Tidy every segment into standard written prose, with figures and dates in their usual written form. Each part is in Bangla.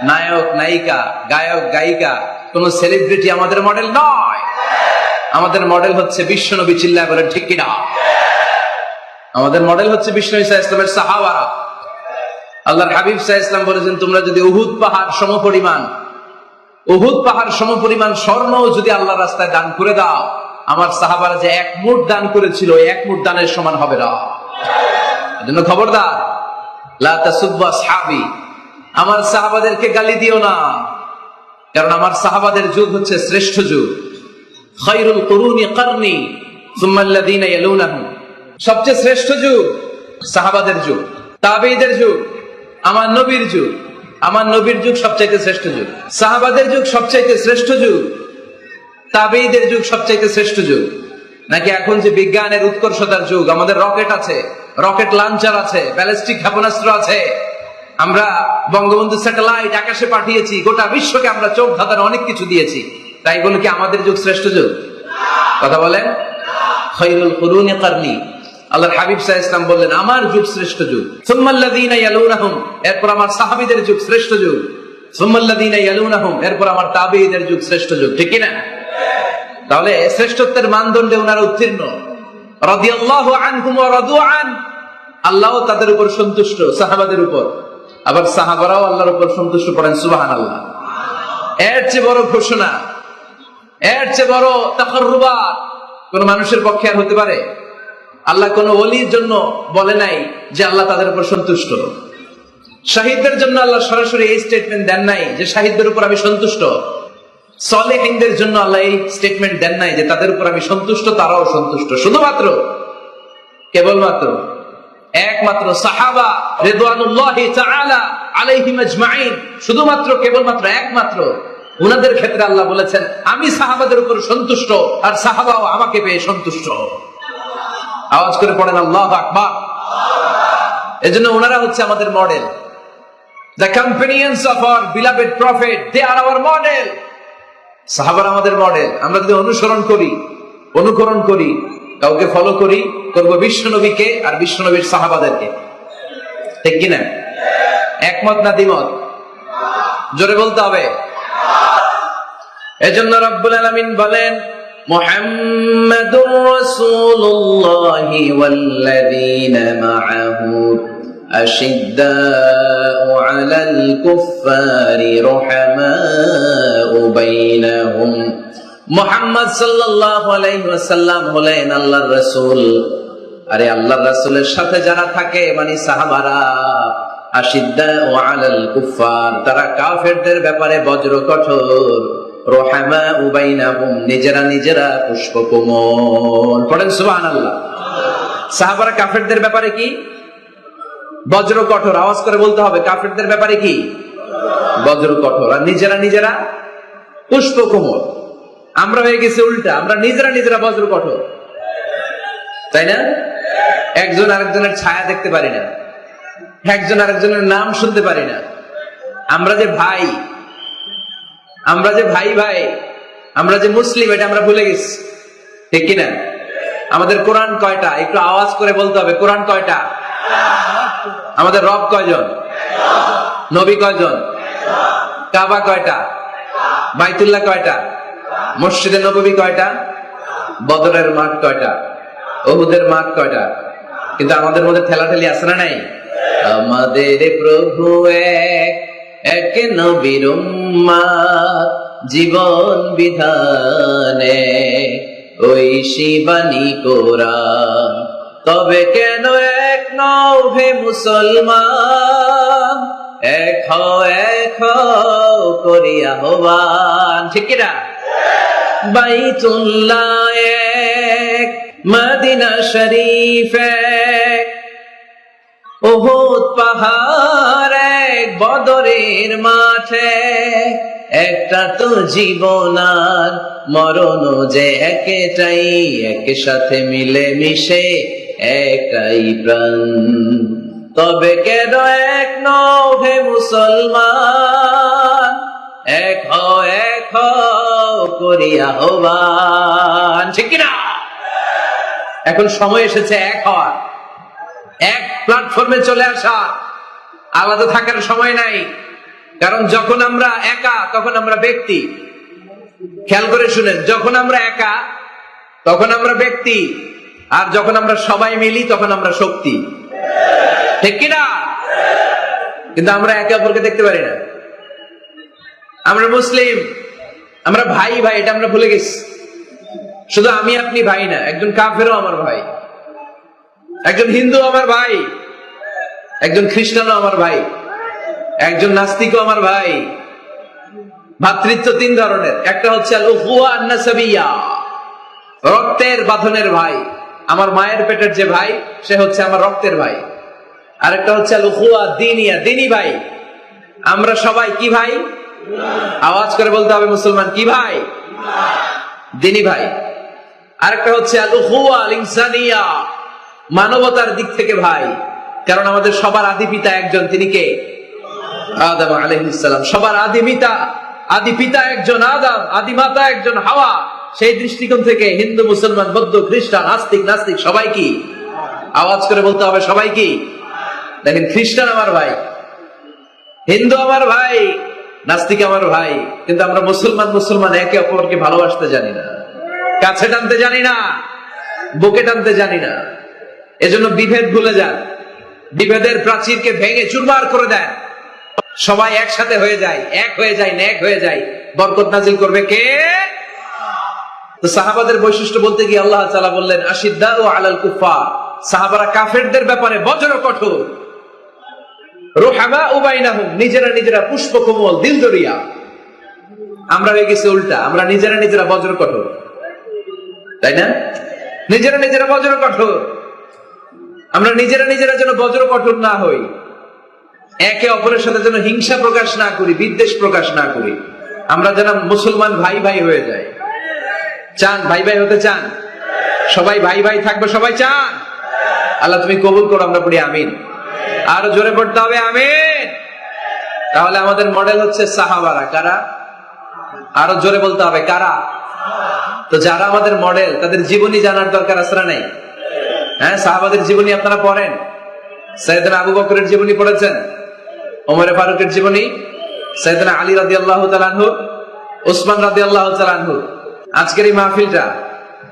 নায়ক নায়িকা, গায়ক গায়িকা, কোন সেলিব্রিটি আমাদের মডেল নয়। আমাদের মডেল হচ্ছে বিশ্বনবী। চিল্লায় বলেন ঠিক কিনা? আমাদের মডেল হচ্ছে বিশ্বনবী সাল্লাল্লাহু আলাইহি ওয়াসাল্লামের সাহাবারা। আল্লাহর হাবিব সাল্লাল্লাহু আলাইহি ওয়াসাল্লাম বলেছেন, তোমরা যদি উহুদ পাহাড় সমপরিমাণ স্বর্ণ যদি আল্লাহর রাস্তায় দান করে দাও, আমার সাহাবারা যে এক মুঠ দান করেছিল, এক মুঠ দানের সমান হবে না। এজন্য খবরদার, লা তাসুব্বু আসহাবি, আমার সাহাবাদেরকে গালি দিও না, কারণ আমার সাহাবাদের যুগ হচ্ছে শ্রেষ্ঠ যুগ। খায়রুল কুরুনি কারনি সুম্মা আল্লাযীনা ইয়ালুনাহুম, সবচেয়ে শ্রেষ্ঠ যুগ সাহাবাদের যুগ, তাবেঈদের যুগ, আমার নবীর যুগ। আমার নবীর যুগ সবচাইতে শ্রেষ্ঠ যুগ, সাহাবাদের যুগ সবচাইতে শ্রেষ্ঠ যুগ, তাবেঈদের যুগ সবচাইতে শ্রেষ্ঠ যুগ। নাকি এখন যে বিজ্ঞানের উৎকর্ষতার যুগ, আমাদের রকেট আছে, রকেট লঞ্চার আছে, ব্যালিস্টিক ক্ষেপণাস্ত্র আছে, আমরা বঙ্গবন্ধু স্যাটেলাইট আকাশে পাঠিয়েছি, গোটা বিশ্বকে আমরা চোখ ধাঁধানো অনেক কিছু দিয়েছি, তাই বলে কি আমাদের যুগ শ্রেষ্ঠ যুগ? কথা বলেন। খায়রুল কুরুনি কারনি, আল্লাহর হাবিব সাল্লাল্লাহু আলাইহি ওয়াসাল্লাম বললেন আমার যুগ শ্রেষ্ঠ যুগ। সুম্মাল্লাযীনা ইয়ালুনাহুম, এরপর আমার সাহাবীদের যুগ শ্রেষ্ঠ যুগ। সুম্মাল্লাযীনা ইয়ালুনাহুম, এরপর আমার তাবেঈদের যুগ শ্রেষ্ঠ যুগ। ঠিক কি না? তাহলে শ্রেষ্ঠত্বের মানদণ্ডে ওনারা উত্তীর্ণ। রাদিয়াল্লাহু আনহুম ওয়া রাদু আন, আল্লাহ তাদের উপর সন্তুষ্ট, সাহাবাদের উপর, আবার সাহাবারাও আল্লাহর উপর সন্তুষ্ট। পড়েন সুবহানাল্লাহ। এর চেয়ে বড় ঘোষণা, এর চেয়ে বড় তাকাররুবাত কোন মানুষের পক্ষে আর হতে পারে? আল্লাহ কোন ওলির জন্য বলে নাই যে আল্লাহ তাদের উপর সন্তুষ্ট। শাহিদদের জন্য আল্লাহ সরাসরি এই স্টেটমেন্ট দেন নাই যে শাহিদদের উপর আমি সন্তুষ্ট। সালেহিনদের জন্য আল্লাহ এই স্টেটমেন্ট দেন নাই যে তাদের উপর আমি সন্তুষ্ট, তারাও সন্তুষ্ট। শুধুমাত্র, কেবলমাত্র, একমাত্র সাহাবা রিদওয়ানুল্লাহি তাআলা আলাইহিম আজমাইন, শুধুমাত্র, কেবলমাত্র, একমাত্র উনাদের ক্ষেত্রে আল্লাহ বলেছেন আমি সাহাবাদের উপর সন্তুষ্ট, আর সাহাবাও আমাকে পেয়ে সন্তুষ্ট। আওয়াজ করে পড়েন আল্লাহু আকবার। এজন্য ওনারা হচ্ছে আমাদের model. The companions of our beloved prophet, they are our model. সাহাবারা আমাদের মডেল। আমরা যদি অনুকরণ করি, কাউকে ফলো করি, করব বিশ্বনবীকে আর বিশ্বনবীর সাহাবাদেরকে। ঠিক কিনা? একমত না দ্বিমত? জোরে বলতে হবে। এজন্য রব্বুল আলামিন বলেন, মুহাম্মাদুর রাসূলুল্লাহি ওয়াল্লাযীনা মাআহু আশিদ্দাউ আলাল কুফফারি রুহামাউ বাইনাহুম। মুহাম্মদ সাল্লাল্লাহু আলাইহি ওয়াসাল্লাম হলেন আল্লাহর রাসূল। আরে আল্লাহর রাসূলের সাথে যারা থাকে মানে সাহাবারা, আশিদ্দাউ আলাল কুফফার, তারা কাফেরদের ব্যাপারে বজ্র কঠোর, রুহামাউ বাইনাহুম, নিজেরা পুষ্পকোমল। পড়েন সুবহানাল্লাহ। সাহাবারা কাফেরদের ব্যাপারে কি? বজ্র কঠোর। আওয়াজ করে বলতে হবে, কাফেরদের ব্যাপারে কি? বজ্র কঠোর। আর নিজেরা পুষ্পকোমল। আমরা হয়ে গেছি উল্টা, আমরা নিজেরা বজ্র কঠোর, তাই না? একজন আরেকজনের ছায়া দেখতে পারি না, একজন আরেকজনের নাম শুনতে পারি না। আমরা যে ভাই, আমরা যে মুসলিম, এটা আমরা ভুলে গেছি। ঠিক কিনা? আমাদের কোরআন কয়টা? একটু আওয়াজ করে বলতে হবে, কোরআন কয়টা? আমাদের রব কয়জন? নবী কয়জন? কাবা কয়টা? বাইতুল্লাহ কয়টা? মসজিদে নববী কয়টা? বদরের মাঠ কয়টা? উহুদের মাঠ কয়টা? কিন্তু আমাদের মধ্যে ঠেলাঠেলি আছে না নাই? আমাদের প্রভু এক নবীর উম্মত, জীবন বিধানে ওই শিবানী কোরআন। তবে কেন এক নও হে মুসলমান, এক হও করি আহ্বান। ঠিক কিনা? বাইতুল্লাহ এক, মদিনা শরীফ এক, উহুদ পাহাড় এক, বদরের মাঠে একটা তো জীবন আর মরণ যে একটাই, একের সাথে মিলে মিশে একটাই প্রাণ। তবে কেন এক নও হে মুসলমান, এক হও করি আহ্বান। ঠিক কিনা? এখন সময় এসেছে এক হওয়ার, এক প্ল্যাটফর্মে চলে আসা। আলাদা থাকার সময় নাই। কারণ যখন আমরা একা তখন আমরা ব্যক্তি। খেয়াল করে শুনেন, যখন আমরা একা তখন আমরা ব্যক্তি, আর যখন আমরা সবাই মিলি তখন আমরা শক্তি। ঠিক কিনা? কিন্তু আমরা একে অপরকে দেখতে পারি না। আমরা মুসলিম, আমরা ভাই ভাই, এটা আমরা ভুলে গেছি। শুধু আমি আপনি ভাই না, একজন কাফেরও আমার ভাই, একজন হিন্দু আমার ভাই, একজন খ্রিস্টানও আমার ভাই, একজন নাস্তিকও আমার ভাই। ভ্রাতৃত্ব তিন ধরনের। একটা হচ্ছে আল উখুয়া আন-নাসাবিয়্যা, রক্তের বাঁধনের ভাই। আমার মায়ের পেটের যে ভাই, সে হচ্ছে আমার রক্তের ভাই। আরেকটা হচ্ছে আল উখুয়া দ্বীনিয়া, দ্বীনি ভাই। আমরা সবাই কি ভাই? আওয়াজ করে বলতে হবে মুসলমান, কি ভাই? দ্বীনি ভাই। আরেকটা হচ্ছে আল উখুয়া আল ইনসানিয়্যা, মানবতার দিক থেকে ভাই। কারণ আমাদের সবার আদি পিতা একজন, তিনি কে? আদম আলাইহিস সালাম। সবার আদি পিতা একজন আদম, আদি মাতা একজন হাওয়া। সেই দৃষ্টিকোণ থেকে হিন্দু, মুসলমান, বৌদ্ধ, খ্রিস্টান, আস্তিক, নাস্তিক সবাই কি? আওয়াজ করে বলতে হবে সবাই কি? দেখেন, খ্রিস্টান আমার ভাই, হিন্দু আমার ভাই, নাস্তিক আমার ভাই, কিন্তু আমরা মুসলমান একে অপরকে ভালোবাসতে জানি না, কাছে টানতে জানি না, বুকে টানতে জানি না। এজন্য বিভেদ ভুলে যান, বিভেদের প্রাচীরকে ভেঙে চুরমার করে দেন। সবাই একসাথে হয়ে যায়, এক হয়ে যায়, নেক হয়ে যায়। বরকত নাজিল করবে কে? তো সাহাবাদের বৈশিষ্ট্য বলতে গিয়ে আল্লাহ তাআলা বললেন আশিদ্দাউ আলাল কুফার, সাহাবারা কাফেরদের ব্যাপারে বজ্র কঠোর। রুহামাউ বাইনাহুম, নিজেরা পুষ্প কোমল, দিল দরিয়া। আমরা হয়ে গেছি উল্টা, আমরা নিজেরা বজ্র কঠোর, তাই না? নিজেরা বজ্র কঠোর। আমরা নিজেরা যেন বজ্র কঠোর না হই, একে অপরের সাথে যেন হিংসা প্রকাশ না করি, বিদ্বেষ প্রকাশ না করি। আমরা যেন মুসলমান ভাই ভাই হয়ে যাই। চান ভাই ভাই হতে? চান সবাই ভাই ভাই থাকবে? সবাই চান? আল্লাহ তুমি কবুল করো, আমরা পড়ি আমিন। আরো জোরে পড়তে হবে আমিন। তাহলে আমাদের মডেল হচ্ছে সাহাবারা। কারা? আরো জোরে বলতে হবে কারা? তো যারা আমাদের মডেল, তাদের জীবনী জানার দরকার আছে না নাই? হ্যাঁ, সাহাবাদের জীবনী আপনারা পড়েন। সাইয়েদনা আবু বকরের জীবনী পড়েছেন, ওমর ফারুকের জীবনী, সাইয়েদনা আলী রাদিয়াল্লাহু তাআলা আনহু, ওসমান রাদিয়াল্লাহু তাআলা আনহু। আজকের এই মাহফিলটা,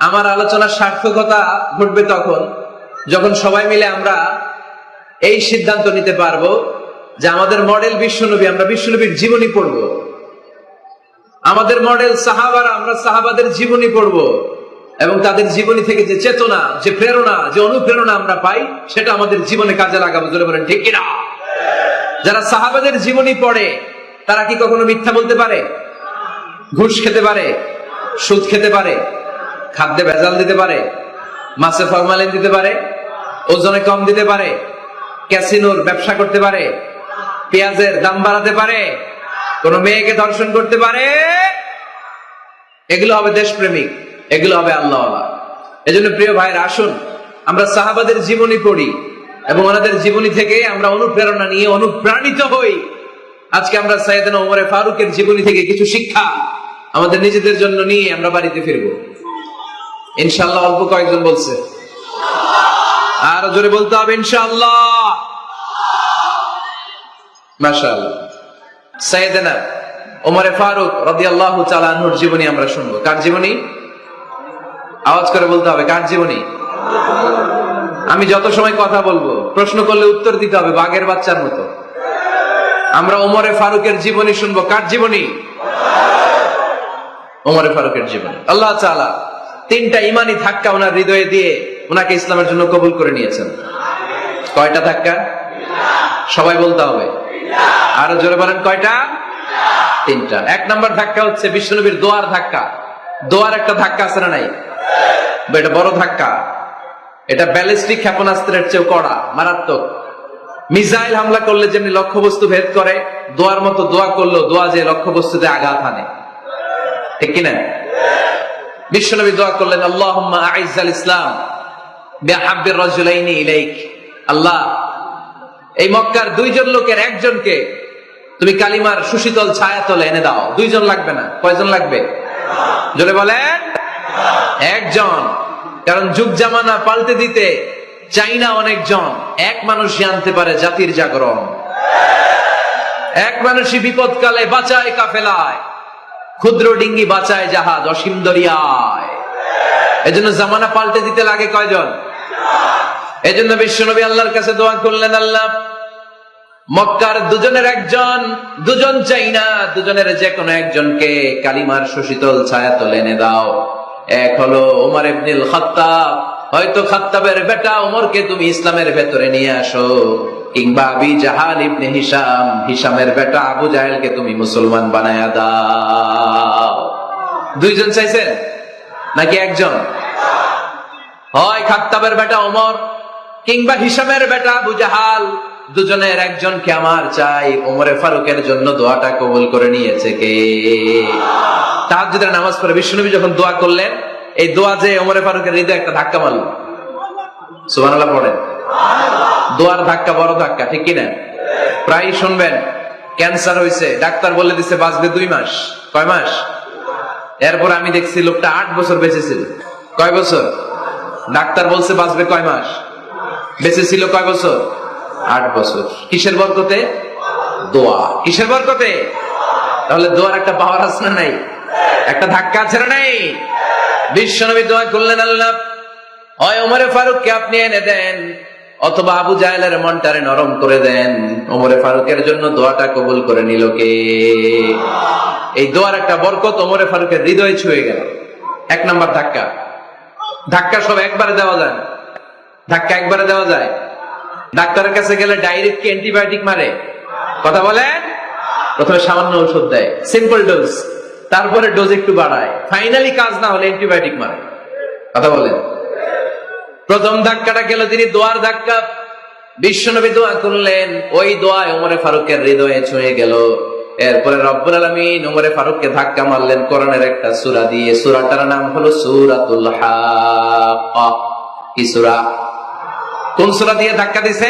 আমার আলোচনার সার্থকতা ঘটবে তখন যখন সবাই মিলে আমরা এই সিদ্ধান্ত নিতে পারবো যে আমাদের মডেল বিশ্বনবী, আমরা বিশ্বনবীর জীবনী পড়বো। আমাদের মডেল সাহাবারা, আমরা সাহাবাদের জীবনী পড়বো, এবং তাদের জীবনী থেকে যে চেতনা, যে প্রেরণা, যে অনুপ্রেরণা আমরা পাই, সেটা আমাদের জীবনে কাজে লাগাবো। জোরে বলেন ঠিক কিনা? যারা সাহাবাদের জীবনী পড়ে তারা কি কখনো মিথ্যা বলতে পারে? ঘুষ খেতে পারে? সুদ খেতে পারে? খাদ্যে ভেজাল দিতে পারে? মাছে ফরমালিন দিতে পারে? ওজনে কম দিতে পারে? ক্যাসিনোর ব্যবসা করতে পারে? পেঁয়াজের দাম বাড়াতে পারে? কোন মেয়েকে ধর্ষণ করতে পারে? এগুলো হবে দেশপ্রেমিক, এগুলো হবে আল্লাহওয়ালা। এজন্য প্রিয় ভাইয়ের, আসুন আমরা সাহাবাদের জীবনী পড়ি এবং ওনাদের জীবনী থেকে আমরা অনুপ্রেরণা নিয়ে অনুপ্রাণিত হই। আজকে আমরা সাইয়েদনা ওমর ফারুকের জীবনী থেকে কিছু শিক্ষা আমাদের নিজেদের জন্য নিয়ে আমরা বাড়িতে ফিরবো ইনশাআল্লাহ। অল্প কয়েকজন বলছে, আর জোরে বলতে হবে ইনশাআল্লাহ। মাশাআল্লাহ। সাইয়েদনা ওমর ফারুক রাদিয়াল্লাহু তাআলা আনহুর জীবনী আমরা শুনবো। কার জীবনী? আওয়াজ করে বলতে হবে কার জীবনী? আমি যত সময় কথা বলবো, প্রশ্ন করলে উত্তর দিতে হবে বাঘের বাচ্চার মতো। আমরা ওমরে ফারুকের জীবনী শুনবো। কার জীবনী? ওমরে ফারুকের জীবনী। আল্লাহ তাআলা তিনটা ইমানি ধাক্কা ওনার হৃদয়ে দিয়ে ওনাকে ইসলামের জন্য কবুল করে নিয়েছেন। কয়টা ধাক্কা? সবাই বলতে হবে, আরো জোরে বলেন কয়টা? তিনটা। এক নম্বর ধাক্কা হচ্ছে বিশ্বনবীর দোয়ার ধাক্কা। দোয়ার একটা ধাক্কা আছে না নাই? এটা বড় ধাক্কা। এটা ব্যালিস্টিক ক্ষেপণাস্ত্রের চেয়েও কড়া, মারাত্মক। মিসাইল হামলা করলে যেমনি লক্ষ্যবস্তু ভেদ করে, দোয়ার মতো দোয়া করলো দোয়া যে লক্ষ্যবস্তুতে আঘাত হানে, ঠিক কিনা? বিশ্বনবী দোয়া করলেন আল্লাহুম্মা আইজ্জাল ইসলাম বিহাব্বির রাজুলাইনি ইলাইক। আল্লাহ, এই মক্কার দুইজন লোকের একজনকে তুমি কালিমার সুশীতল ছায়াতলে এনে দাও। দুইজন লাগবে না। কয়জন লাগবে? জোরে বলেন একজন। কারণ যুগ জামানা পাল্টে দিতে চাই না অনেকজন, এক মানুষই আনতে পারে জাতির জাগরণ। এক মানুষই বিপদকালে বাঁচায় কাফেলায়, ক্ষুদ্র ডিঙ্গি বাঁচায় জাহাজ অসীম দরিয়ায়। এজন্য জামানা পাল্টে দিতে লাগে কয়জন? এজন্য বিশ্বনবী আল্লাহর কাছে দোয়া করলেন, আল্লাহ মক্কার দুজনের একজন, দুজন চাই না, দুজনের যে কোনো একজনকে কালিমার সুশীতল ছায়া তলে এনে দাও। এক হলো ওমর ইবনুল খাত্তাব, হয়তো খাত্তাবের বেটা ওমরকে তুমি ইসলামের ভেতরে নিয়ে আসো, কিংবা আবি জাহাল ইবনে হিশাম, হিশামের বেটা আবু জাহেলকে তুমি মুসলমান বানায়া দাও। দুইজন চাইছেন নাকি একজন? হয় খাত্তাবের বেটা ওমর কিংবা হিশামের বেটা আবু জাহাল, দুজনের একজনকে আমার চাই। ওমরে ফারুকের জন্য দোয়াটা কবুল করে নিয়েছে কে? তাহাজ্জুদের নামাজ পড়ে বিশ্বনবী যখন দোয়া করলেন, এই দোয়া যে ওমরে ফারুকের হৃদয়ে একটা ধাক্কা মারল। সুবহানাল্লাহ পড়েন। দোয়ার ধাক্কা বড় ধাক্কা, ঠিক কিনা? প্রায় শুনবেন ক্যান্সার হয়েছে, ডাক্তার বলে দিচ্ছে বাঁচবে 2 মাস। কয় মাস? এরপর আমি দেখছি লোকটা 8 বছর বেঁচে ছিল। কয় বছর? ডাক্তার বলছে বাঁচবে কয় মাস, বেঁচে ছিল কয় বছর? 8 বছর। কিসের বরকতে? দোয়া। কিসের বরকতে? তাহলে দোয়ার একটা পাওয়ার আছে না নাই? একটা ধাক্কা আছে না নাই? বিশ্বনবী দোয়া করলেন, আল্লাহ হয় ওমরে ফারুককে আপনি এনে দেন, অথবা আবু জাহেলের মনটারে নরম করে দেন। ওমরে ফারুকের জন্য দোয়াটা কবুল করে নিল কে? এই দোয়ার একটা বরকত ওমরে ফারুকের হৃদয়ে ছুঁয়ে গেল। 1 নাম্বার ধাক্কা। ধাক্কা সব একবারে দেওয়া যায় না। ধাক্কা একবারে দেওয়া যায়? ডাক্তারের কাছে গেলে ডাইরেক্ট কি অ্যান্টিবায়োটিক মারে? কথা বলেন। প্রথমে সামান্য ঔষধ দেয়, সিম্পল ডোজ, তারপরে ডোজ একটু বাড়ায়, ফাইনালি কাজ না হলে অ্যান্টিবায়োটিক মারে। কথা বলেন। প্রথম ধাক্কাটা গেল তিনি দোয়ার ধাক্কা। বিশ্বনবী দোয়া করলেন, ওই দোয়ায় ওমরে ফারুকের হৃদয়ে ছুঁয়ে গেল। এরপরে রব্বুল আলামিন ওমরে ফারুককে ধাক্কা মারলেন কোরআনের একটা সূরা দিয়ে। সূরাটার নাম হলো সূরাতুল হাক্কা। কি সূরা? কোন সূরা দিয়ে ধাক্কা দিছে?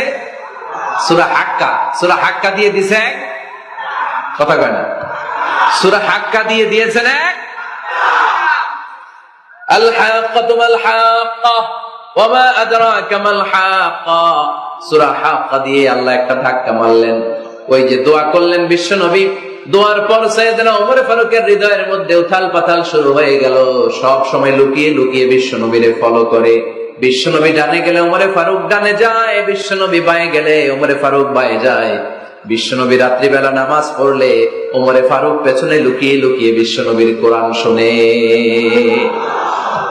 সূরা হাক্কা। সূরা হাক্কা দিয়ে দিছে, কথা কয় না। সূরা হাক্কা দিয়ে দিয়েছেন এক। আল হাক্কাতু মাল হাক্কা ওয়া মা আদরাকা মাল হাক্কা। সূরা হাক্কা দিয়ে আল্লাহ একটা ধাক্কা মারলেন। ওই যে দোয়া করলেন বিশ্বনবী, দোয়ার পর সাইয়েদনা ওমর ফারুকের হৃদয়ের মধ্যে উথাল পাথাল শুরু হয়ে গেল। সব সময় লুকিয়ে লুকিয়ে বিশ্বনবীরে ফলো করে। বিশ্বনবী ডানে গেলে ওমরে ফারুক ডানে যায়, বিশ্বনবী বাঁয়ে গেলে ওমরে ফারুক বাঁয়ে যায়। বিশ্বনবী রাত্রিবেলা নামাজ পড়লে ওমরে ফারুক পেছনে লুকিয়ে লুকিয়ে বিশ্বনবীর কোরআন শুনে।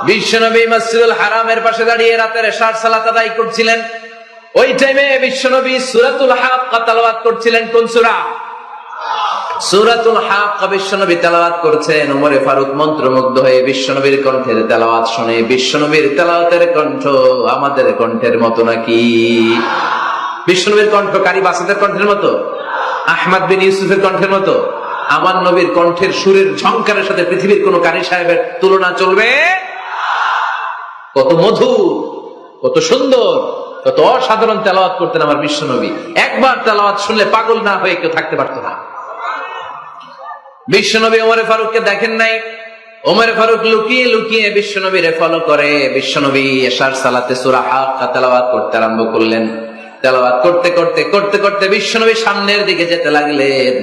বিশ্বনবী মসজিদুল হারামের পাশে দাঁড়িয়ে রাতের এশার সালাত আদায় করছিলেন। ওই টাইমে বিশ্বনবী সূরাতুল হাক্কা তেলাওয়াত করছিলেন। কোন সূরা? সূরাতুল হাক্কা বিশ্বনবী তেলাওয়াত করছেন। ওমরে ফারুক মন্ত্রমুগ্ধ হয়ে বিশ্বনবীর কণ্ঠের তেলাওয়াত শুনে। বিশ্বনবীর তেলাওয়াতের কণ্ঠ আমাদের কণ্ঠের মতো নাকি? বিশ্বনবীর কণ্ঠ কারি বাসাদের কণ্ঠের মতো? আহমদ বিন ইউসুফের কণ্ঠের মতো? আমার নবীর কণ্ঠের সুরের ঝংকারের সাথে পৃথিবীর কোন কারি সাহেবের তুলনা চলবে? কত মধুর, কত সুন্দর, কত অসাধারণ তেলাওয়াত করতেন আমার বিশ্বনবী। একবার তেলাওয়াত শুনলে পাগল না হয়ে কেউ থাকতে পারতো না। বিশ্বনবী ওমরে ফারুককে দেখেন নাই। ওমরে ফারুক লুকিয়ে লুকিয়ে বিশ্বনবীরে ফলো করে। বিশ্বনবী এশার সালাতে সূরা হাক্কা তেলাওয়াত করতে আরম্ভ করলেন। তেলাওয়াত করতে করতে করতে করতে বিশ্বনবী সামনের দিকে যেতে লাগলেন।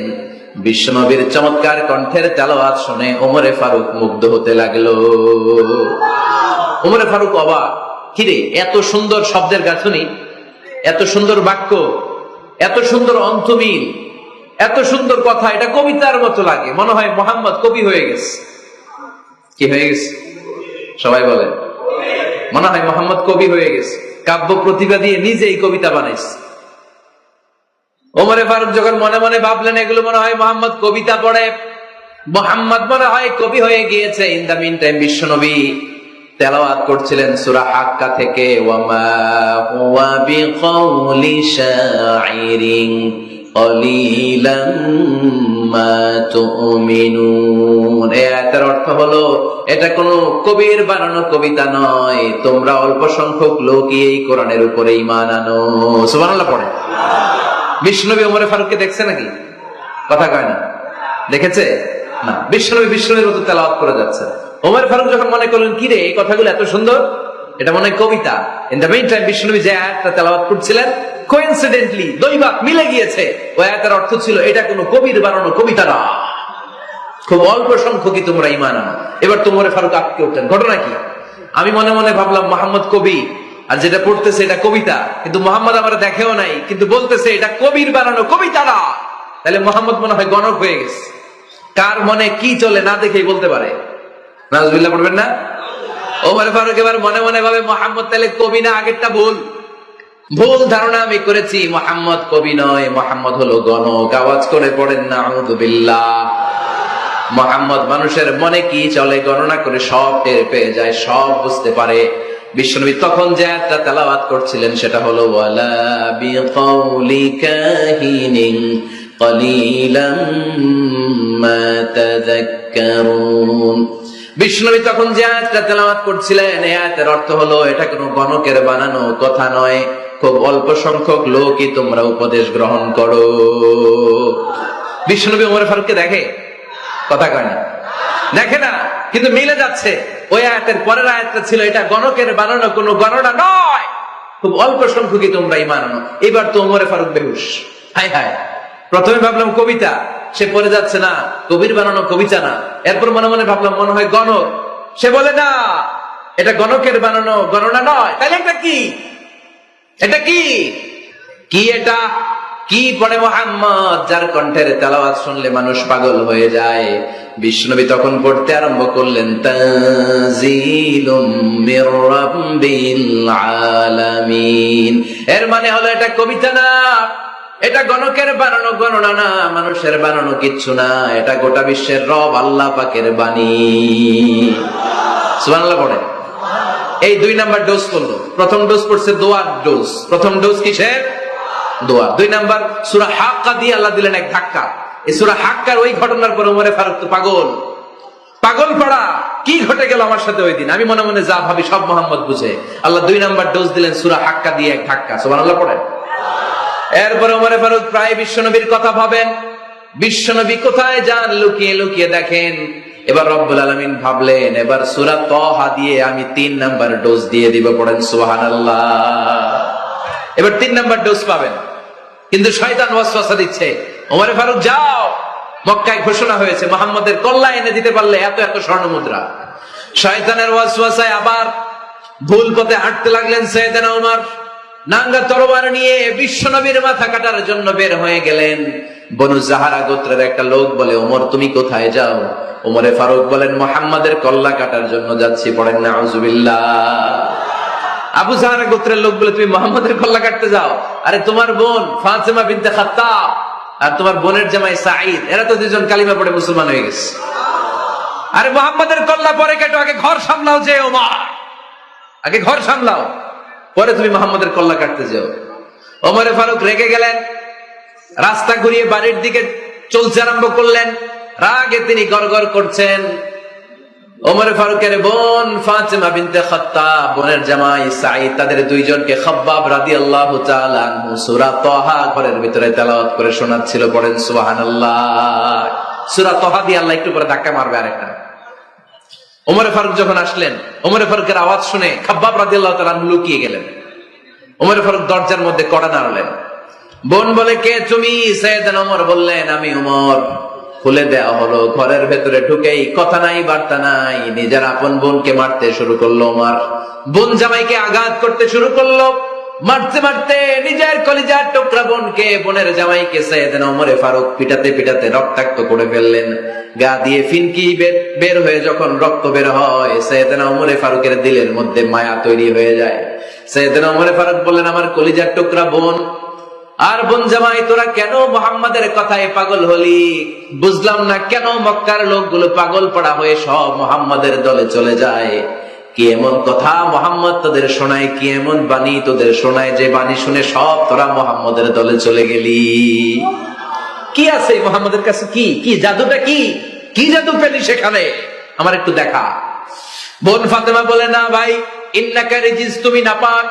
বিশ্বনবীর চমৎকার কণ্ঠের তেলাওয়াত শুনে ওমরে ফারুক মুগ্ধ হতে লাগলো। ওমরে ফারুক অবাক, কিরে এত সুন্দর শব্দের গাঁথনি, এত সুন্দর বাক্য, এত সুন্দর অন্তমিল, এত সুন্দর কথা, এটা কবিতার মতো লাগে। মনে হয় মোহাম্মদ কবি হয়ে গেছে। কি হয়ে গেছে? সবাই বলেন। মনে হয় মোহাম্মদ কবি হয়ে গেছে, কাব্য প্রতিভা দিয়ে নিজেই কবিতা বানাইছে। ওমরে ফারুক যখন মনে মনে ভাবলেন এগুলো মনে হয় মোহাম্মদ কবিতা পড়ে, মোহাম্মদ মনে হয় কবি হয়ে গিয়েছে। ইন দা মিন টাইম বিশ্বনবী তেলাওয়াত করছিলেন সূরা হাক্কা থেকে, ওয়ামা হুয়া বিকাউলি শাইরিন ক্বালিলাম মা তুমিনুন। এই আয়াতের অর্থ হলো এটা কোনো কবির বানানো কবিতা নয়, তোমরা অল্প সংখ্যক লোকই এই কোরআনের উপরে ঈমান আনো। সুবহানাল্লাহ পড়ে। বিশ্বনবী ওমরে ফারুককে দেখছে নাকি? কথা কয় না। দেখেছে না? বিশ্বনবীর মতো তেলাওয়াত করে যাচ্ছে। ওমর ফারুক যখন মনে করলেন কি রে এই কথাগুলো এত সুন্দর, এটা মনে হয় কবিতা। ইন দ্য মিন টাইম বিশ্বনবী যে আয়াতটা তেলাওয়াত করছিলেন কোইন্সিডেন্টলি দৈবাত মিলে গিয়েছে। ওই আয়াতের অর্থ ছিল এটা কোনো কবির বানানো কবিতা না, খুব অল্প সংখ্যকই তোমরা ঈমান আনো। এবার তোমরা ফারুক আটকে উঠলেন, ঘটনা কি? আমি মনে মনে ভাবলাম মোহাম্মদ কবি, আর যেটা পড়তেছে এটা কবিতা, কিন্তু মোহাম্মদ আমার দেখেও নাই, কিন্তু বলতেছে এটা কবির বানানো কবিতা না। তাহলে মোহাম্মদ মনে হয় গণক হয়ে গেছে। কার মনে কি চলে না দেখেই বলতে পারে। নাউজুবিল্লাহ পড়বেন না? ওমর ফারুক এবার মনে মনে ভাবে মোহাম্মদ তাহলে কবি না, আগেরটা ভুল ধারণা আমি করেছি, মোহাম্মদ কবি নয়, মোহাম্মদ হলো গণক। আওয়াজ করে পড়েন না আউযু বিল্লাহ। মোহাম্মদ মানুষের মনে কি চলে গণনা করে সব টের পেয়ে যায়, সব বুঝতে পারে। বিশ্বনবী তখন যে আয়াতটা তেলাওয়াত করছিলেন সেটা হলো ওয়ালা বিকাউলি কাহিনিন কলিলাম মা তাযাক্কারুন। বিশ্বনবী তখন যে আয়াতটা তেলাওয়াত করছিলেন এই আয়াতের অর্থ হলো এটা কোনো গণকের বানানো কথা নয়, খুব অল্প সংখ্যক লোকই তোমরা উপদেশ গ্রহণ করো। বিশ্বনবী ওমর ফারুককে দেখে? কথা কয় না, দেখে না, কিন্তু মিলে যাচ্ছে। ওই আয়াতের পরের আয়াতটা ছিল এটা গণকের বানানো কোনো গণনা নয়, খুব অল্প সংখ্যকই তোমরা ঈমান আনো। এবার তো ওমর ফারুক বেহুশ। হায় হায়, প্রথমে ভাবলাম কবিতা, সে পড়ে যাচ্ছে না কবির বানানো কবিতা না। এরপর মনে মনে ভাবলাম মনে হয় গণক, সে বলে না এটা গণকের বানানো গণনা নয়। তাহলে এটা কি? এটা কি কি এটা কি পড়ে মুহাম্মদ, যার কণ্ঠের তেলাওয়াত শুনলে মানুষ পাগল হয়ে যায়। বিশ্বনবী তখন পড়তে আরম্ভ করলেন তানজিলুম মির রাব্বিল আলামিন। এর মানে হলো এটা কবিতা না, এটা গণকের বানানো গণনা না, মানুষের বানানো কিচ্ছু না, এটা গোটা বিশ্বের রব আল্লাহ পাকের বাণী। সুবহানাল্লাহ পড়ে। এই 2 নাম্বার ডোজ করলো। প্রথম ডোজ পড়ছে দোয়ার ডোজ। প্রথম ডোজ কিসের? দোয়া। 2 নাম্বার সূরা হাক্কা দিয়ে আল্লাহ দিলেন এক ধাক্কা। এই সূরা হাক্কার ওই ঘটনার পর ওমর ফারুক তো পাগল পড়া, কি ঘটে গেল আমার সাথে ওই দিন। আমি মনে মনে যা ভাবি সব মোহাম্মদ বুঝে। আল্লাহ 2 নাম্বার ডোজ দিলেন সূরা হাক্কা দিয়ে এক ধাক্কা। সুবহানাল্লাহ পড়েন। এরপরে ওমর ফারুক প্রায় বিশ্বনবীর কথা ভাবেন, বিশ্বনবী কোথায় যান লুকিয়ে লুকিয়ে দেখেন। এবার রব্বুল আলামিন ভাবলেন এবার সূরা তাহা দিয়ে আমি 3 নাম্বার ডোজ দিয়ে দিব। পড়েন সুবহানাল্লাহ। এবার 3 নাম্বার ডোজ পাবেন, কিন্তু শয়তান ওয়াসওয়াসা দিচ্ছে, ওমর ফারুক যাও, মক্কায় ঘোষণা হয়েছে মুহাম্মদের কল্লা এনে দিতে পারলে এত এত স্বর্ণ মুদ্রা। শয়তানের ওয়াসওয়াসায় আবার ভুল পথে হাঁটতে লাগলেন সাইয়েদনা ওমর। নাঙ্গা তরবারি নিয়ে বিশ্বনবীর মাথা কাটার জন্য বের হয়ে গেলেন। বনু জাহারা গোত্রের একটা লোক বলে ওমর তুমি কোথায় যাও? ওমরে ফারুক বলেন মুহাম্মাদের কল্লা কাটার জন্য যাচ্ছি। পড়েন নাউজুবিল্লাহ। আবু জাহারা গোত্রের লোক বলে তুমি মুহাম্মাদের কল্লা কাটতে যাও? আরে তোমার বোন ফাতেমা বিনতে খাত্তাব আর তোমার বোনের জামাই সাঈদ, এরা তো 2 জন কালিমা পড়ে মুসলমান হয়ে গেছে। আরে মুহাম্মাদের কল্লা পরে কাটো, আগে ঘর সামলাও। যে ওমর আগে ঘর সামলাও, পরে তুমি মুহাম্মাদের কল্লা কাটতে যাও। ওমরে ফারুক রেগে গেলেন, রাস্তা ঘুরিয়ে বাড়ির দিকে চলতে আরম্ভ করলেন। রাগে তিনি গড়গড় করছেন। ওমরে ফারুকের বোন ফাতেমা বিনতে খাত্তাব, বোনের জামাই সাঈদ, তাদের 2 জনকে খাব্বাব রাদিয়াল্লাহু তাআলা আনহু সূরা তাহা ঘরের ভিতরে তেলাওয়াত করে শোনাচ্ছিল। পড়েন সুবহানাল্লাহ। সূরা তাহা দিয়ে আল্লাহ একটু পরে ধাক্কা মারবে আরেকটা। ওমরে ফারুক যখন আসলেন, ওমরে ফারুকের আওয়াজ শুনে খাব্বাব রাদিয়াল্লাহু তাআলা আনহু লুকিয়ে গেলেন। ওমরে ফারুক দরজার মধ্যে কড়া নাড়লেন। বোন বলে কে তুমি? সাইয়েদনা ওমর বললেন আমি ওমর। খুলে দেওয়া হলো। ঘরের ভেতরে ঢুকেই কথা নাই বার্তা নাই, নিজের আপন বোনকে মারতে শুরু করলো ওমর। বোন জামাইকে আঘাত করতে শুরু করলো। মারতে মারতে নিজের কলিজার টুকরা বোনকে, বোনের জামাইকে সাইয়েদনা ওমরে ফারুক পিটাতে পিটাতে রক্তাক্ত করে ফেললেন। গা দিয়ে ফিনকি বের হয়ে যখন রক্ত বের হয়, সাইয়েদনা ওমরে ফারুকের দিলের মধ্যে মায়া তৈরি হয়ে যায়। সাইয়েদনা ওমরে ফারুক বললেন আমার কলিজার টুকরা বোন আর বোন জামাই, তোরা কেন মুহাম্মাদের কথায় পাগল হলি? বুঝলাম না কেন মক্কার লোকগুলো পাগল পড়া হয়ে সব মুহাম্মাদের দলে চলে যায়। কি এমন কথা মুহাম্মদ তোদের শোনায়, কি এমন বাণী তোদের শোনায় যে বাণী শুনে সব তোরা মুহাম্মাদের দলে চলে গেলি? কি আছে মুহাম্মাদের কাছে? কি কি জাদুটা? কি জাদু পেলি সেখানে? আমার একটু দেখা। বোন ফাতেমা বলে না ভাই, ইন্নাকা রিজিস, তুমি নাপাক।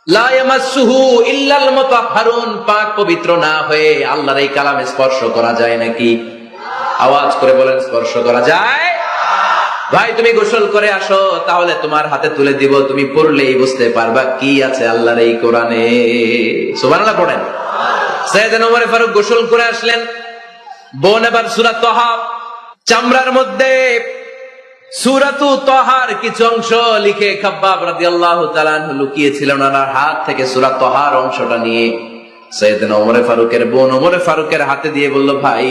লা ইয়ামাসসুহু ইল্লাল মুতাহহারুন, পাক পবিত্র না হয়ে আল্লাহর এই কালামে স্পর্শ করা যায় নাকি? আওয়াজ করে বলেন স্পর্শ করা যায়? ভাই তুমি গোসল করে আসো, তাহলে তোমার হাতে তুলে দিব, তুমি পড়লেই বুঝতে পারবা কি আছে আল্লাহর এই কোরআনে। সুবহানাল্লাহ পড়েন। সাইয়েদনা ওমর ফারুক গোসল করে আসলেন, বোন এবার সূরা তাহা চামড়ার মধ্যে সূরাতু তাহার কিছু অংশ লিখে খাব্বাব রাদিয়াল্লাহু তাআলা আনহু লুকিয়েছিলেন ওনার হাত থেকে। সূরা তাহার অংশটা নিয়ে সাইয়েদনা ওমর ফারুকের বোন ওমর ফারুকের হাতে দিয়ে বলল, ভাই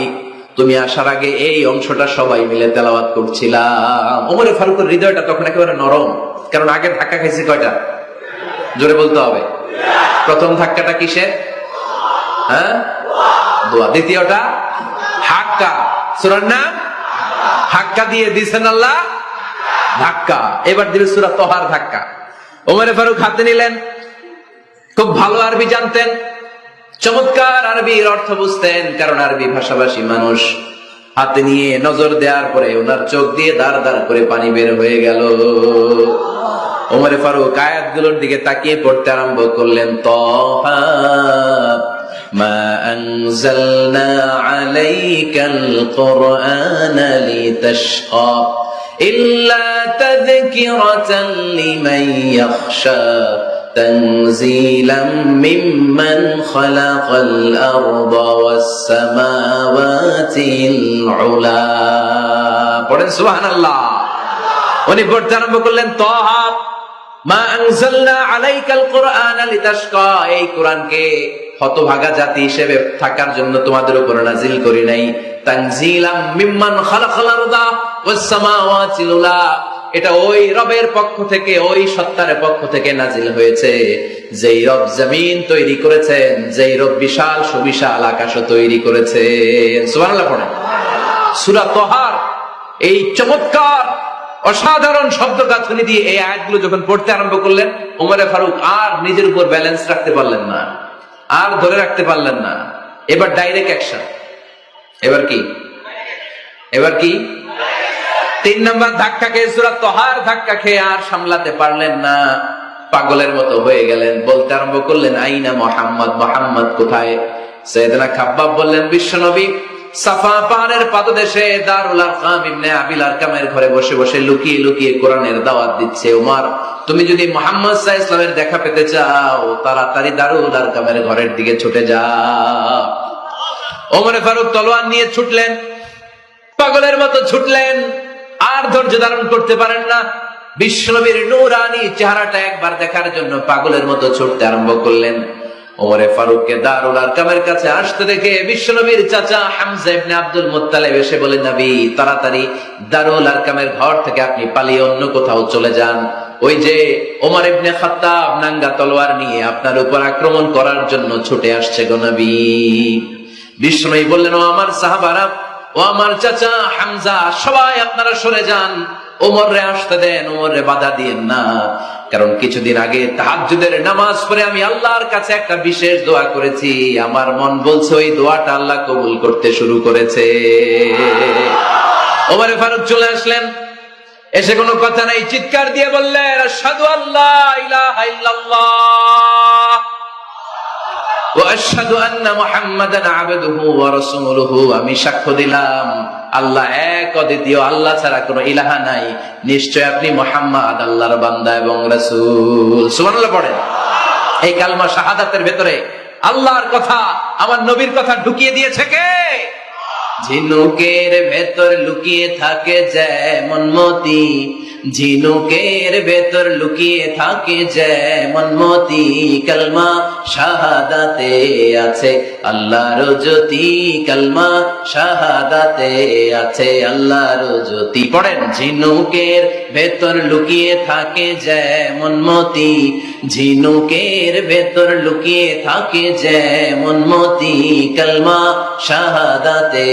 তুমি আসার আগে এই অংশটা সবাই মিলে তেলাওয়াত করছিলাম। ওমর ফারুকের হৃদয়টা তখন একেবারে নরম, কারণ আগে ধাক্কা খাইছি কয়টা, জোরে বলতে হবে। প্রথম ধাক্কাটা কিসের? হ্যাঁ, দোয়া। দ্বিতীয়টা হাক্কা, সূরার নাম হাক্কা দিয়ে দিয়েছেন আল্লাহ ধাক্কা। এবার দিবে সূরা তাহার ধাক্কা। ওমর ফারুক হাতে নিলেন, খুব ভালো আরবি জানতেন, চমৎকার আরবির অর্থ বুঝতেন, কারণ আরবি ভাষাভাষী মানুষ। হাতে নিয়ে নজর দেওয়ার পরে ওনার চোখ দিয়ে দাঁড় দাঁড় করে পানি বের হয়ে গেল। ওমর ফারুক আয়াতগুলোর দিকে তাকিয়ে পড়তে আরম্ভ করলেন, তাহা মা আনজালনা আলাইকাল কুরআনা লিতাশকা ইল্লা তাযকিরাতান লিমান ইয়াখশা تنزيلا ممن خلق الأرض والسماوات العلا। পড়েন সুবহানাল্লাহ। উনি পড়তে আরম্ভ করলেন, তাহা মা আনজালনা আলাইকাল কুরআনা লিতাশকা, এই কোরআনকে হতভাগা জাতি হিসেবে থাকার জন্য তোমাদের উপর নাজিল করি নাই। তানজিলাম মিম্মান খালাকাল আরদা ওয়াস সামাওয়াতিল উলা, এটা ওই রবের পক্ষ থেকে, ওই সত্তার পক্ষ থেকে নাজিল হয়েছে, যেই রব জমিন তৈরি করেছেন, যেই রব বিশাল সুবিশাল আকাশ তৈরি করেছেন। সুবহানাল্লাহ পড়েন। সূরা তাহার এই চমৎকার অসাধারণ শব্দ গাঁথনি দিয়ে এই আয়াতগুলো যখন পড়তে আরম্ভ করলেন, ওমর ফারুক আর নিজের উপর ব্যালেন্স রাখতে পারলেন না, আর ধরে রাখতে পারলেন না। এবার ডাইরেক্ট অ্যাকশন। এবার কি? এবার কি? 3 নম্বর ধাক্কা খেয়ে, সূরা তাহার ধাক্কা খেয়ে আর সামলাতে পারলেন না, পাগলের মতো হয়ে গেলেন। বলতে আরম্ভ করলেন, আইনা মুহাম্মদ, মুহাম্মদ কোথায়? সাইয়েদনা খাব্বাব বললেন, বিশ্বনবী সাফা পাহাড়ের পাদদেশে দারুল আরকাম ইবনে আবিল আরকামের ঘরে বসে বসে লুকিয়ে লুকিয়ে কোরআনের দাওয়াত দিচ্ছে। ওমর, তুমি যদি মুহাম্মদ সাল্লাল্লাহু আলাইহি ওয়াসাল্লামের দেখা পেতে চাও, তাড়াতাড়ি দারুল আরকামের ঘরের দিকে ছুটে যাও। ওমর ফারুক তলোয়ার নিয়ে ছুটলেন, পাগলের মতো ছুটলেন, আর ধৈর্য ধারণ করতে পারেন না। বিশ্বনবীর নূরানী চেহারাটা একবার দেখার জন্য পাগলের মতো ছুটতে আরম্ভ করলেন। ওমর ফারুককে দারুল আরকামের কাছে আসতে দেখে বিশ্বনবীর চাচা হামজা ইবনে আব্দুল মুত্তালিব এসে বলে, নবী তাড়াতাড়ি দারুল আরকামের ঘর থেকে আপনি পালিয়ে অন্য কোথাও চলে যান। ওই যে ওমর ইবনে খাত্তাব নাঙ্গা তলোয়ার নিয়ে আপনার উপর আক্রমণ করার জন্য ছুটে আসছে গো নবী। বিশ্বনবী বললেন, ও আমার সাহাবারা, ও আমার চাচা হামজা, সবাই আপনারা সরে যান, ওমরে আসতে দেন, ওমরে বাধা দিয়েন না। কারণ কিছুদিন আগে তাহাজ্জুদের নামাজ পড়ে আমি আল্লাহর কাছে একটা বিশেষ দোয়া করেছি, আমার মন বলছে ওই দোয়াটা আল্লাহ কবুল করতে শুরু করেছে। ওমরে ফারুক চলে আসলেন, এসে কোনো কথা নাই, চিৎকার দিয়ে বললেন, আশহাদু আল্লা ইলাহা ইল্লাল্লাহ ওয়া আশহাদু আন্না মুহাম্মাদান আবদুহু ওয়া রাসূলুহু, আমি সাক্ষ্য দিলাম আল্লাহ এক, অদ্বিতীয়, আল্লাহ ছাড়া কোনো ইলাহা নাই, নিশ্চয় আপনি মুহাম্মদ আল্লাহর বান্দা এবং রাসূল। সুবহানাল্লাহ পড়েন। এই কালমা শাহাদাতের ভেতরে আল্লাহর কথা, আমার নবীর কথা ঢুকিয়ে দিয়েছে কে? ঝিনুকের ভেতর লুকিয়ে থাকে যেমন মতি, ঝিনুকের ভেতর লুকিয়ে থাকে যেমন মতি, কালমা শাহাদাতে আছে আল্লাহর জ্যোতি, কালমা শাহাদাতে আছে আল্লাহর জ্যোতি। পড়েন, ঝিনুকের ভেতর লুকিয়ে থাকে যেমন মতি, ঝিনুকের ভেতর লুকিয়ে থাকে যেমন মতি, কালমা শাহাদাতে